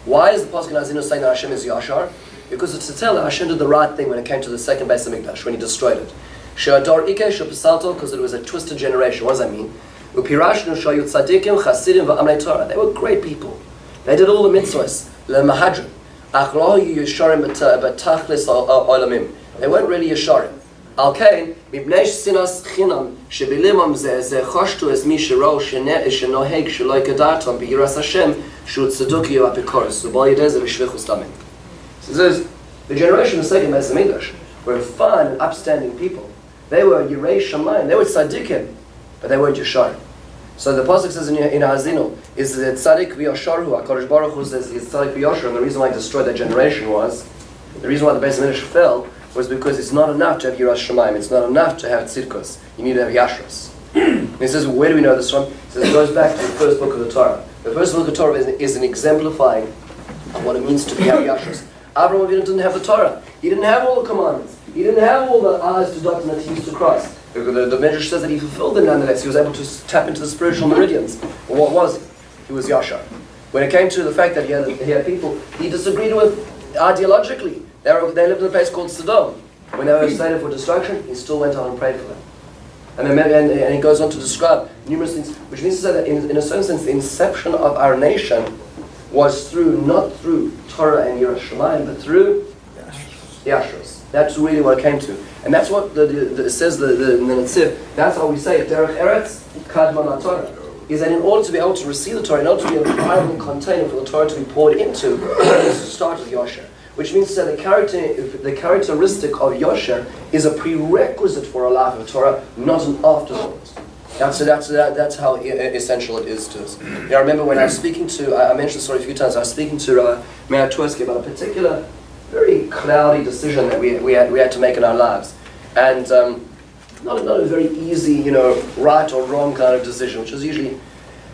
Why is the pasuk in Azino saying that Hashem is yashar? Because it's to tell that Hashem did the right thing when it came to the second base of Mikdash, when he destroyed it. She'ador ike she'pesalto, because it was a twisted generation. What does that mean? Upirashnu shayu tzadikim chasidim v'amnei Torah. They were great people. They did all the mitzvahs. Le'mahadrim. Ach lo hayu yesharim b'tachlis olamim. They weren't really yesharim. Al kain, mibnei sinas chinam shebilimam ze choshtu es mi shero shenoheg sheloi kedartam b'yiras Hashem shu tzeduki yu apikoros. So b'al yedei ze v'shvichus damim. So says, the generation of the second Beis Hamikdash were fine and upstanding people. They were Yirei Shamayim, they were tzaddikim, but they weren't Yesharim. So the pasuk says in Ha'azinu is that tzaddik v'yasharhu. HaKadosh Baruch Hu says he's tzaddik v'yashar, and the reason why he destroyed that generation was, the reason why the Beis Hamikdash fell was because it's not enough to have Yiras Shamayim, it's not enough to have tzidkos, you need to have yashras. And he says, where do we know this from? He says it goes back to the first book of the Torah. The first book of the Torah is an exemplifying of what it means to be have yashras. Abraham didn't have the Torah. He didn't have all the commandments. He didn't have all the eyes to doctrine that he used to cross. The Medrash says that he fulfilled them nonetheless. He was able to tap into the spiritual meridians. But what was he? He was Yashar. When it came to the fact that he had people he disagreed with ideologically. They lived in a place called Sodom. When they were slated for destruction, he still went out and prayed for them. And he goes on to describe numerous things, which means to say that in a certain sense, the inception of our nation was not through Torah and Yiras Shamayim, but through Yashras. That's really what it came to. And that's what it says in the Netziv. That's how we say, Derech Eretz, Kadman Torah. Is that in order to be able to receive the Torah, in order to be a viable container for the Torah to be poured into, it has to start with Yashar. which means that the characteristic of Yosher is a prerequisite for a life of Torah, not an afterthought. That's how essential it is to us. I remember when I was speaking to, I mentioned the story a few times, I was speaking to Mayor Tversky about a particular, very cloudy decision that we had to make in our lives. And not a very easy, right or wrong kind of decision, which is usually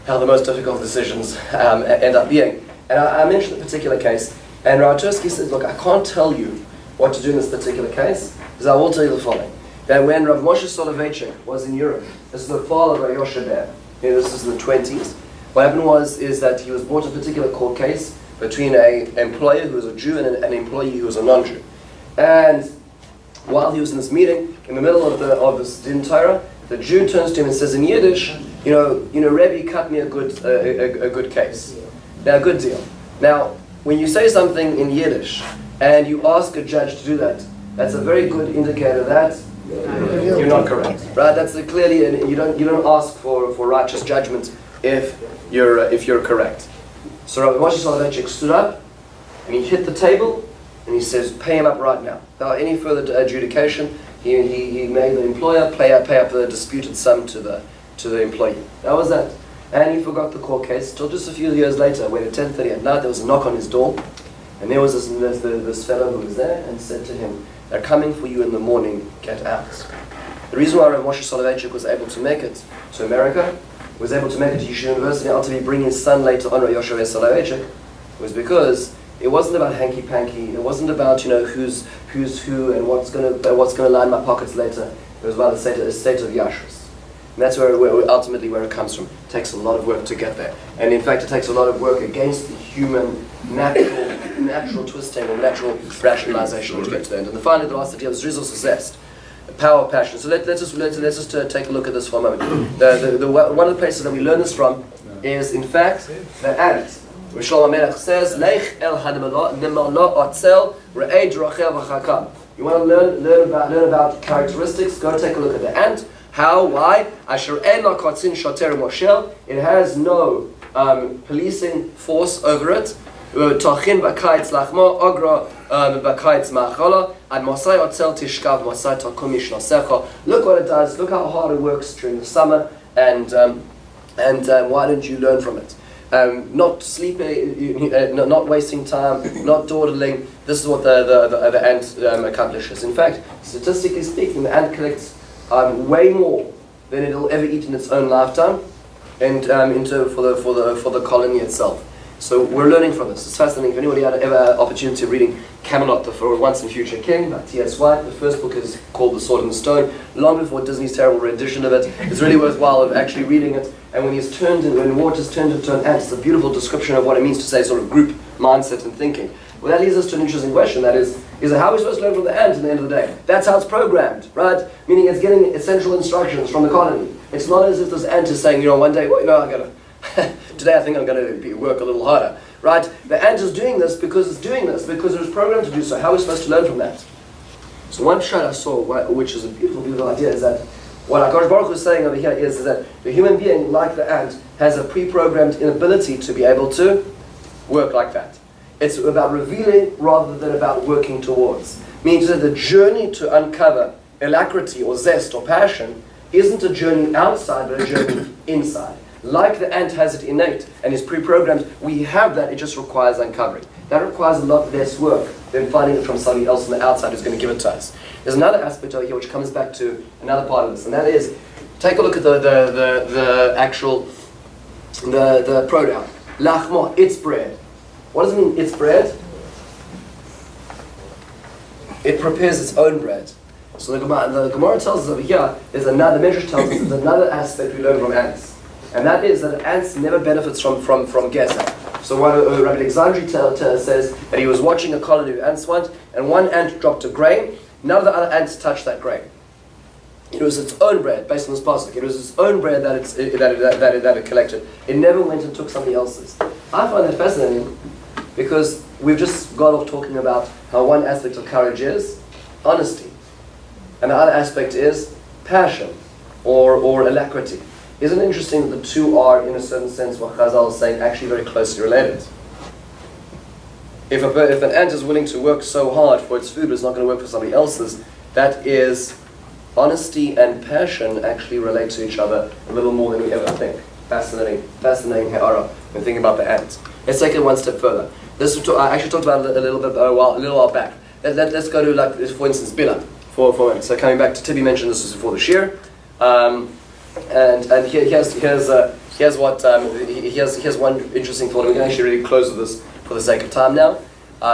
how the most difficult decisions end up being. And I mentioned a particular case, and Rav Tversky said, look, I can't tell you what to do in this particular case, because I will tell you the following. That when Rav Moshe Soloveitchik was in Europe, this is the father of Rav Yoshe Ber, this is in the 20s, what happened is that he was brought a particular court case between an employer who was a Jew and an employee who was a non-Jew. And while he was in this meeting, in the middle of this Din Torah, the Jew turns to him and says in Yiddish, Rebbe cut me a good case. Now, a good deal. Now, when you say something in Yiddish and you ask a judge to do that, that's a very good indicator that you're not correct, right? That's clearly you don't ask for righteous judgment if you're correct. So Rabbi Moshe Soloveitchik stood up and he hit the table and he says, "Pay him up right now." Without any further adjudication, he made the employer pay up the disputed sum to the employee. That was that, and he forgot the court case till just a few years later, when at 10:30 at night there was a knock on his door, and there was this fellow who was there and said to him, "They're coming for you in the morning, get out." The reason why Rav Moshe Soloveitchik was able to make it to America, was able to make it to Yeshiva University, and ultimately bring his son later on, Rav Yoshua Soloveitchik, was because it wasn't about hanky-panky, it wasn't about who's who and what's gonna line my pockets later. It was about a state of Yashrus. And that's where ultimately where it comes from. It takes a lot of work to get there. And in fact it takes a lot of work against the human natural twisting or natural rationalization to get to the end. And finally, the last idea was Rizos zest, power of passion. So let's just take a look at this for a moment. One of the places that we learn this from is, in fact, the ant. Where Shlomo Melech says, "Leich el hadmala nimala atzel re'ed rachel v'chakam." You want to learn about characteristics? Go take a look at the ant. How? Why? Asher en la kotzin shoter moshel. It has no policing force over it. Tachin b'kaitz lachmo ogra b'kaitz ma'achala ad mosai otzel tishkav mosai takum mishnasecha. Look what it does. Look how hard it works during the summer, and why don't you learn from it? Not sleeping, not wasting time, not dawdling. This is what the ant accomplishes. In fact, statistically speaking, the ant collects way more than it'll ever eat in its own lifetime, and for the colony itself. So we're learning from this. It's fascinating. If anybody had ever opportunity of reading Camelot, the For Once and Future King by T.S. White, the first book is called The Sword and the Stone, long before Disney's terrible rendition of it. It's really worthwhile of actually reading it. And when water's turned into an ant, it's a beautiful description of what it means to say sort of group mindset and thinking. Well, that leads us to an interesting question. That is how are we supposed to learn from the ant at the end of the day? That's how it's programmed, right? Meaning it's getting essential instructions from the colony. It's not as if this ant is saying, one day, today I think I'm going to work a little harder, right? The ant is doing this because it was programmed to do so. How are we supposed to learn from that? So one shot I saw, which is a beautiful, beautiful idea, is that what HaKadosh Baruch Hu is saying over here is that the human being, like the ant, has a pre-programmed inability to be able to work like that. It's about revealing rather than about working towards. Meaning that the journey to uncover alacrity or zest or passion isn't a journey outside, but a journey inside. Like the ant has it innate and is pre-programmed, we have that, it just requires uncovering. That requires a lot less work than finding it from somebody else on the outside who's going to give it to us. There's another aspect over here which comes back to another part of this, and that is, take a look at the actual pronoun. Lachmo, it's bread. What does it mean, it's bread? It prepares its own bread. So the Gemara tells us over here, the Medrash tells us there's another aspect we learn from ants. And that is that ants never benefits from gezer. So what Rabbi Alexandri says that he was watching a colony of ants once, and one ant dropped a grain, none of the other ants touched that grain. It was its own bread, based on this pasuk. It was its own bread that it collected. It never went and took somebody else's. I find that fascinating because we've just got off talking about how one aspect of courage is honesty, and the other aspect is passion or alacrity. Isn't it interesting that the two are, in a certain sense, what Chazal is saying, actually very closely related? if an ant is willing to work so hard for its food, but it's not going to work for somebody else's, that is honesty and passion actually relate to each other a little more than we ever think. Fascinating ha'ara when thinking about the ant. Let's take it one step further. I actually talked about it a little while back. Let's go to, like, for instance, Bilam. So coming back to Tibi mentioned this was before the Shir, and here's one interesting thought. And we're going to actually really close with this for the sake of time now.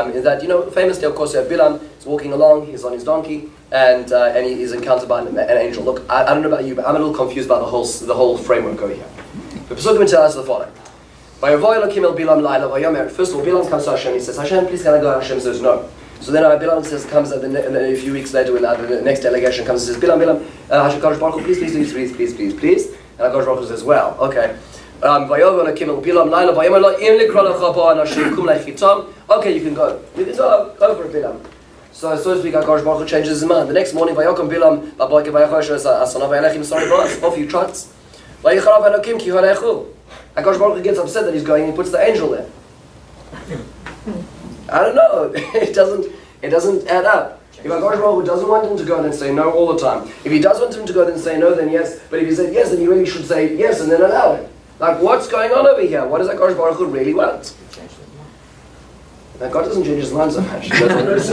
Is that, famously, of course, you have Bilam. He's walking along. He's on his donkey, and he's encountered by an angel. Look, I don't know about you, but I'm a little confused about the whole framework over here. The Pesukim tell us the following. First of all, Bilam comes to Hashem. He says, Hashem, please can I go? Hashem says no. So then Bilam comes and then a few weeks later when the next delegation comes and says, Bilam, Hashem, Kadosh Baruch Hu, please. And Kadosh Baruch Hu says, well, okay. Okay, you can go. Go for it, Bilam. So to speak, Kadosh Baruch Hu changes his mind. The next morning, off you trots. Kadosh Baruch Hu gets upset that he's going and he puts the angel there. I don't know. It doesn't add up. If Kadosh Baruch Hu doesn't want him to go, then say no all the time. If he does want him to go, then say no, then yes. But if he said yes, then you really should say yes and then allow it. Like, what's going on over here? What does Kadosh Baruch Hu really want? Now, God doesn't change his mind so much. It's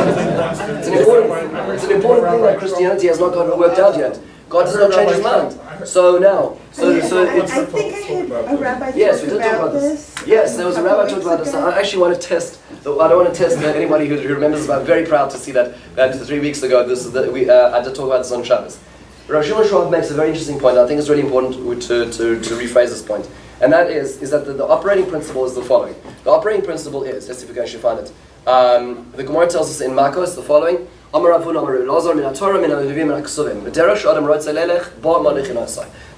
an important thing that Christianity has not gotten worked out yet. God does not change his mind. So now, so it's. I think I had a rabbi yes, we talk did talk about this. Yes, there was a rabbi talked about this. I actually want to test. I don't want to test anybody who remembers this, but I'm very proud to see that 3 weeks ago I did talk about this on Shabbos. Rav Shimon Schwab makes a very interesting point. I think it's really important to rephrase this point, and that is that the operating principle is the following. The operating principle is, let's see if we can actually find it. The Gemara tells us in Makos the following. HaKadosh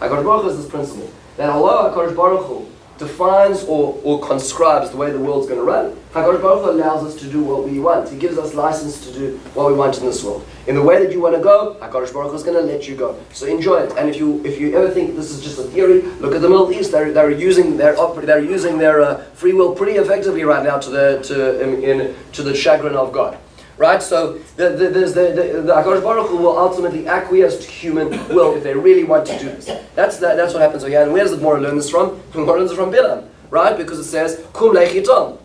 Baruch Hu has this principle that although HaKadosh Baruch Hu defines or conscribes the way the world's going to run, HaKadosh Baruch Hu allows us to do what we want. He gives us license to do what we want in this world. In the way that you want to go, HaKadosh Baruch Hu is going to let you go. So enjoy it. And if you ever think this is just a theory, look at the Middle East. They're using their free will pretty effectively right now to the chagrin of God. Right, so the HaKadosh Baruch Hu will ultimately acquiesce to human will if they really want to do this. That's what happens here. And where does the Gemara learn this from? The Gemara learns it from Bilam, right? Because it says Kum Leichitom.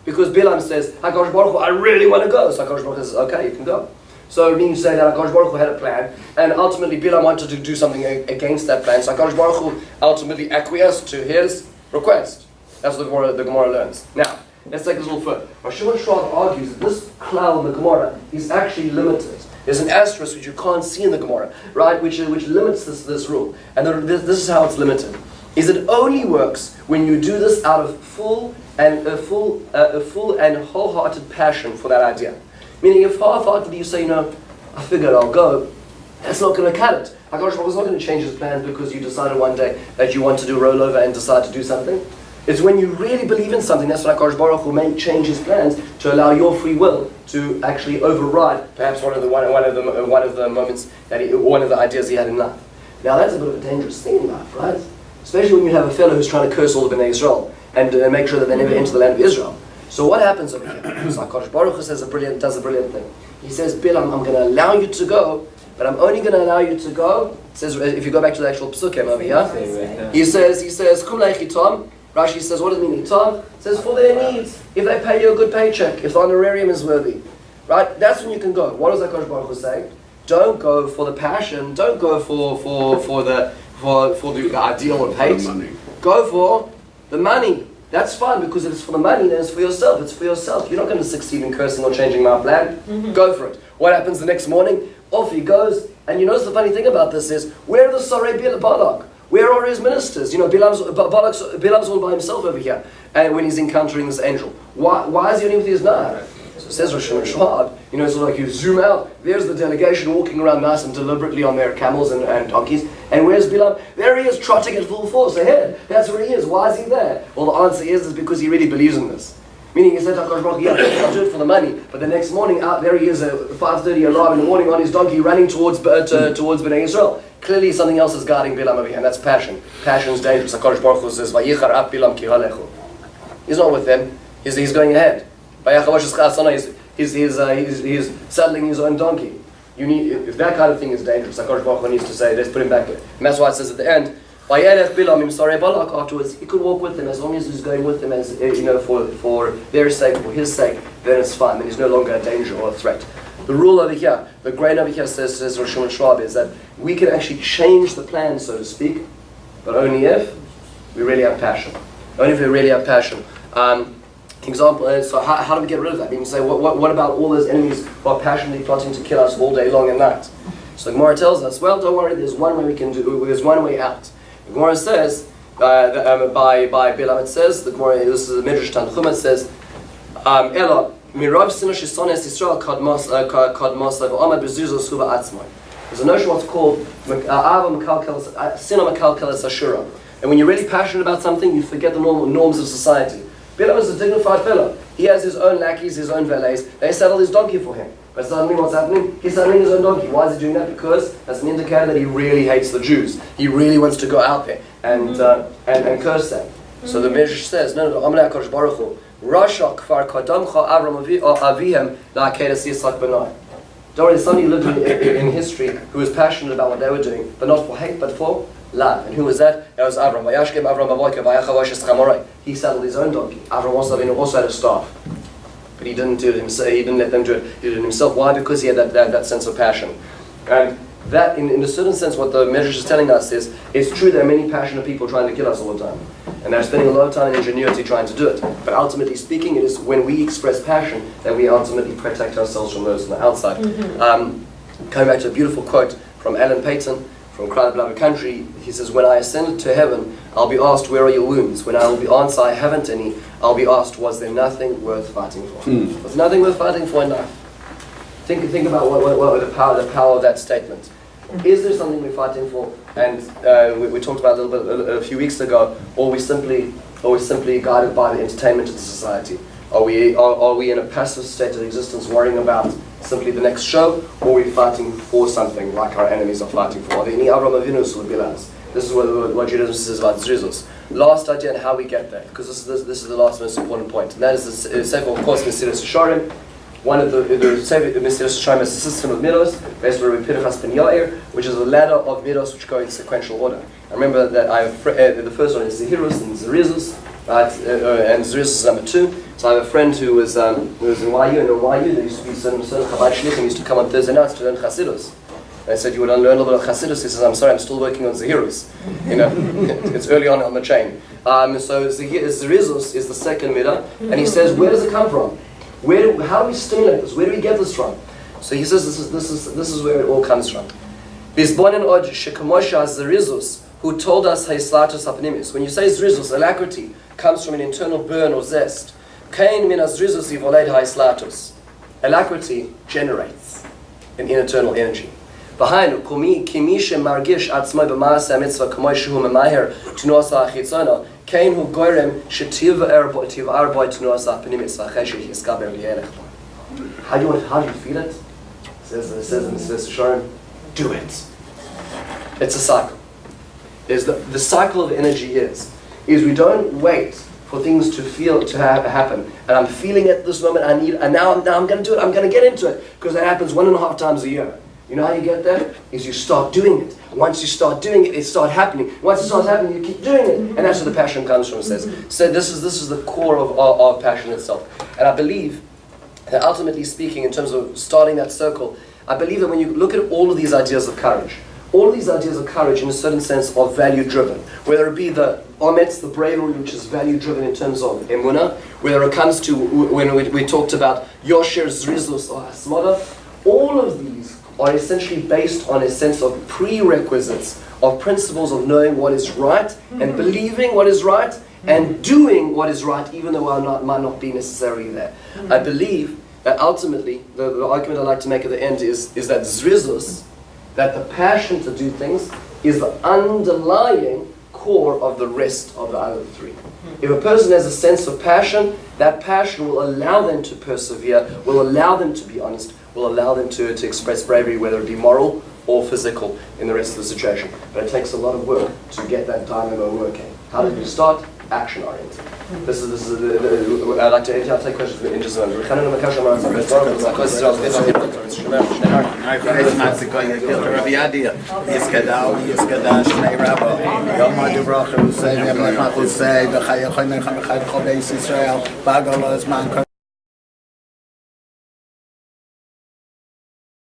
Because Bilam says HaKadosh Baruch Hu, I really want to go. So HaKadosh Baruch Hu says, okay, you can go. So it means to say that HaKadosh Baruch Hu had a plan, and ultimately Bilam wanted to do something against that plan. So HaKadosh Baruch Hu ultimately acquiesced to his request. That's what the Gemara learns. Now, let's take this a little further. Rav Shimon Schwab argues that this klal in the Gemara is actually limited. There's an asterisk which you can't see in the Gemara, right? Which limits this rule. And this is how it's limited. Is it only works when you do this out of full and wholehearted passion for that idea. Meaning, if half-heartedly you say, I figured I'll go, that's not going to cut it. HaKadosh Baruch Hu is not going to change his plans because you decided one day that you want to do rollover and decide to do something. It's when you really believe in something, that's when HaKadosh Baruch Hu may change his plans to allow your free will to actually override perhaps one of the moments one of the ideas he had in life. Now that's a bit of a dangerous thing in life, right? Especially when you have a fellow who's trying to curse all the Bnei Israel and make sure that they never enter the land of Israel. So what happens over here? Because HaKadosh Baruch Hu does a brilliant thing. He says, Bilam, I'm going to allow you to go, but I'm only going to allow you to go. It says, if you go back to the actual psukim over here, he says, Kum leichitom. Rashi says, what does it mean? Itam? It says, for their needs. If they pay you a good paycheck, if the honorarium is worthy. Right? That's when you can go. What does HaKadosh Baruch Hu say? Don't go for the passion. Don't go for the ideal of hate. Go for the money. That's fine, because if it's for the money, then it's for yourself. It's for yourself. You're not going to succeed in cursing or changing my plan. Mm-hmm. Go for it. What happens the next morning? Off he goes. And you notice the funny thing about this is, where are the Sorei Balak? Where are his ministers? Bilam's all by himself over here, and when he's encountering this angel. Why is he only with his nine? So says Rosh Shimon Schwab, it's sort of like you zoom out, there's the delegation walking around nice and deliberately on their camels and donkeys, and where's Bilam? There he is, trotting at full force ahead. That's where he is. Why is he there? Well, the answer is because he really believes in this. Meaning he said to HaKadosh Baruch Hu, I'll do it for the money, but the next morning, out there he is at 5:30 alarm in the morning on his donkey running towards Bnei Israel. Clearly something else is guarding Bilam over here, and that's passion. Passion is dangerous. HaKadosh Baruch Hu says, Vayichar af Bilam ki halechu. He's not with them, he's going ahead. He's saddling his own donkey. You need, if that kind of thing is dangerous, HaKadosh Baruch Hu needs to say, let's put him back there. And that's why it says at the end, afterwards, he could walk with them as long as he's going with them, as for their sake, for his sake, then it's fine. Then he's no longer a danger or a threat. The rule over here, the grain over here says Rosh Hashanah Schwab, is that we can actually change the plan, so to speak, but only if we really have passion. Only if we really have passion. Example, so how do we get rid of that? You can say, what about all those enemies who are passionately plotting to kill us all day long and night? So the Gemara tells us, well, don't worry, there's one way we can do. There's one way out. The Gemara says, by Bilam, it says, the Gemara, this is the Midrash Tanchuma, it says, Ela mirav sina shesones Yisrael kad masa v'amad b'zuzos huva atzmai. There's a notion what's called sina makalkeles ashura. And when you're really passionate about something, you forget the norms of society. Bilam is a dignified fellow. He has his own lackeys, his own valets. They saddle his donkey for him. But suddenly what's happening? He's saddling his own donkey. Why is he doing that? Because that's an indicator that he really hates the Jews. He really wants to go out there and curse them. So the Midrash says, no, Amalei HaKadosh Baruch Hu, Rasha kfar kadamcha Avram avihem la'akedas Yitzchak b'nai. Don't worry, somebody lived in history who was passionate about what they were doing, but not for hate, but for love. And who was that? That was Avram. Vayashkem Avram avoyke vayachavash eschamorei. He saddled his own donkey. Avram also had a staff. But he didn't do it himself. He didn't let them do it. He did it himself. Why? Because he had that sense of passion. And that, in a certain sense, what the Midrash is telling us is, it's true there are many passionate people trying to kill us all the time. And they're spending a lot of time and ingenuity trying to do it. But ultimately speaking, it is when we express passion that we ultimately protect ourselves from those on the outside. Coming back to a beautiful quote from Alan Payton, from Cry the Beloved Country, he says, when I ascend to heaven, I'll be asked, where are your wounds? When I will be answered, I haven't any, I'll be asked, was there nothing worth fighting for? Was nothing worth fighting for enough? Think about what the power of that statement. Is there something we're fighting for? And we talked about a little bit a few weeks ago, or we simply guided by the entertainment of the society? Are we in a passive state of existence worrying about simply the next show, or are we fighting for something like our enemies are fighting for? Are there any Avram Avinus or Bilaz? This is what Judaism says about Zrizos. Last idea and how we get there, because this is the last most important point. And that is the Sefer, of course, Mesilas Yesharim. One of the Sefer Mesilas Yesharim is a system of midos, based on Rabbi Pinchas ben Yair, which is a ladder of midos which go in sequential order. I remember that the first one is Zehirus and Zerizus, right? And Zerizus is number 2. So I have a friend who was in YU, and in YU there used to be certain Chabad Shlichim used to come on Thursday nights to learn Chassidus. I said, you would learn a little bit of Chassidus. He says, I'm sorry, I'm still working on Zehirus. It's early on the chain. So Zerizus is the second midah, and he says, where does it come from? How do we stimulate this? Where do we get this from? So he says, this is where it all comes from. Bizbonin od shekamosha Zerizus, who told us Haislatus Apnimis. When you say Zerizus, alacrity comes from an internal burn or zest. Kain min Zerizus ivoled Haislatus. Alacrity generates an internal energy. Behind kimisha margish atzmai b'maaseh mitzvah kamoy shehu memaher tnuasa achitzona kain hu goyrem shetiv arboy tnuasa pnimis v'cheshish yiskaber lielech. How do you feel it? It says in Mesilas Yesharim, do it. It's a cycle. There's the cycle of energy is we don't wait for things to happen. And I'm feeling it this moment. And now I'm going to do it. I'm going to get into it because it happens 1.5 times a year. You know how you get there? Is you start doing it. Once you start doing it, it starts happening. Once it starts happening, you keep doing it. And that's where the passion comes from, it says. So this is the core of passion itself. And I believe that ultimately speaking, in terms of starting that circle, I believe that when you look at all of these ideas of courage, all of these ideas of courage in a certain sense are value-driven. Whether it be the ometz, the bravery, which is value-driven in terms of emunah, whether it comes to when we talked about yosher, zrizus, or hasmada, all of these are essentially based on a sense of prerequisites, of principles of knowing what is right, and believing what is right, and doing what is right, even though I might not be necessarily there. I believe that ultimately, the argument I like to make at the end is that zrizus, that the passion to do things, is the underlying core of the rest of the other three. If a person has a sense of passion, that passion will allow them to persevere, will allow them to be honest, will allow them to express bravery, whether it be moral or physical in the rest of the situation. But it takes a lot of work to get that dynamo working. How did we start? action oriented. This is I like to take questions in just one. I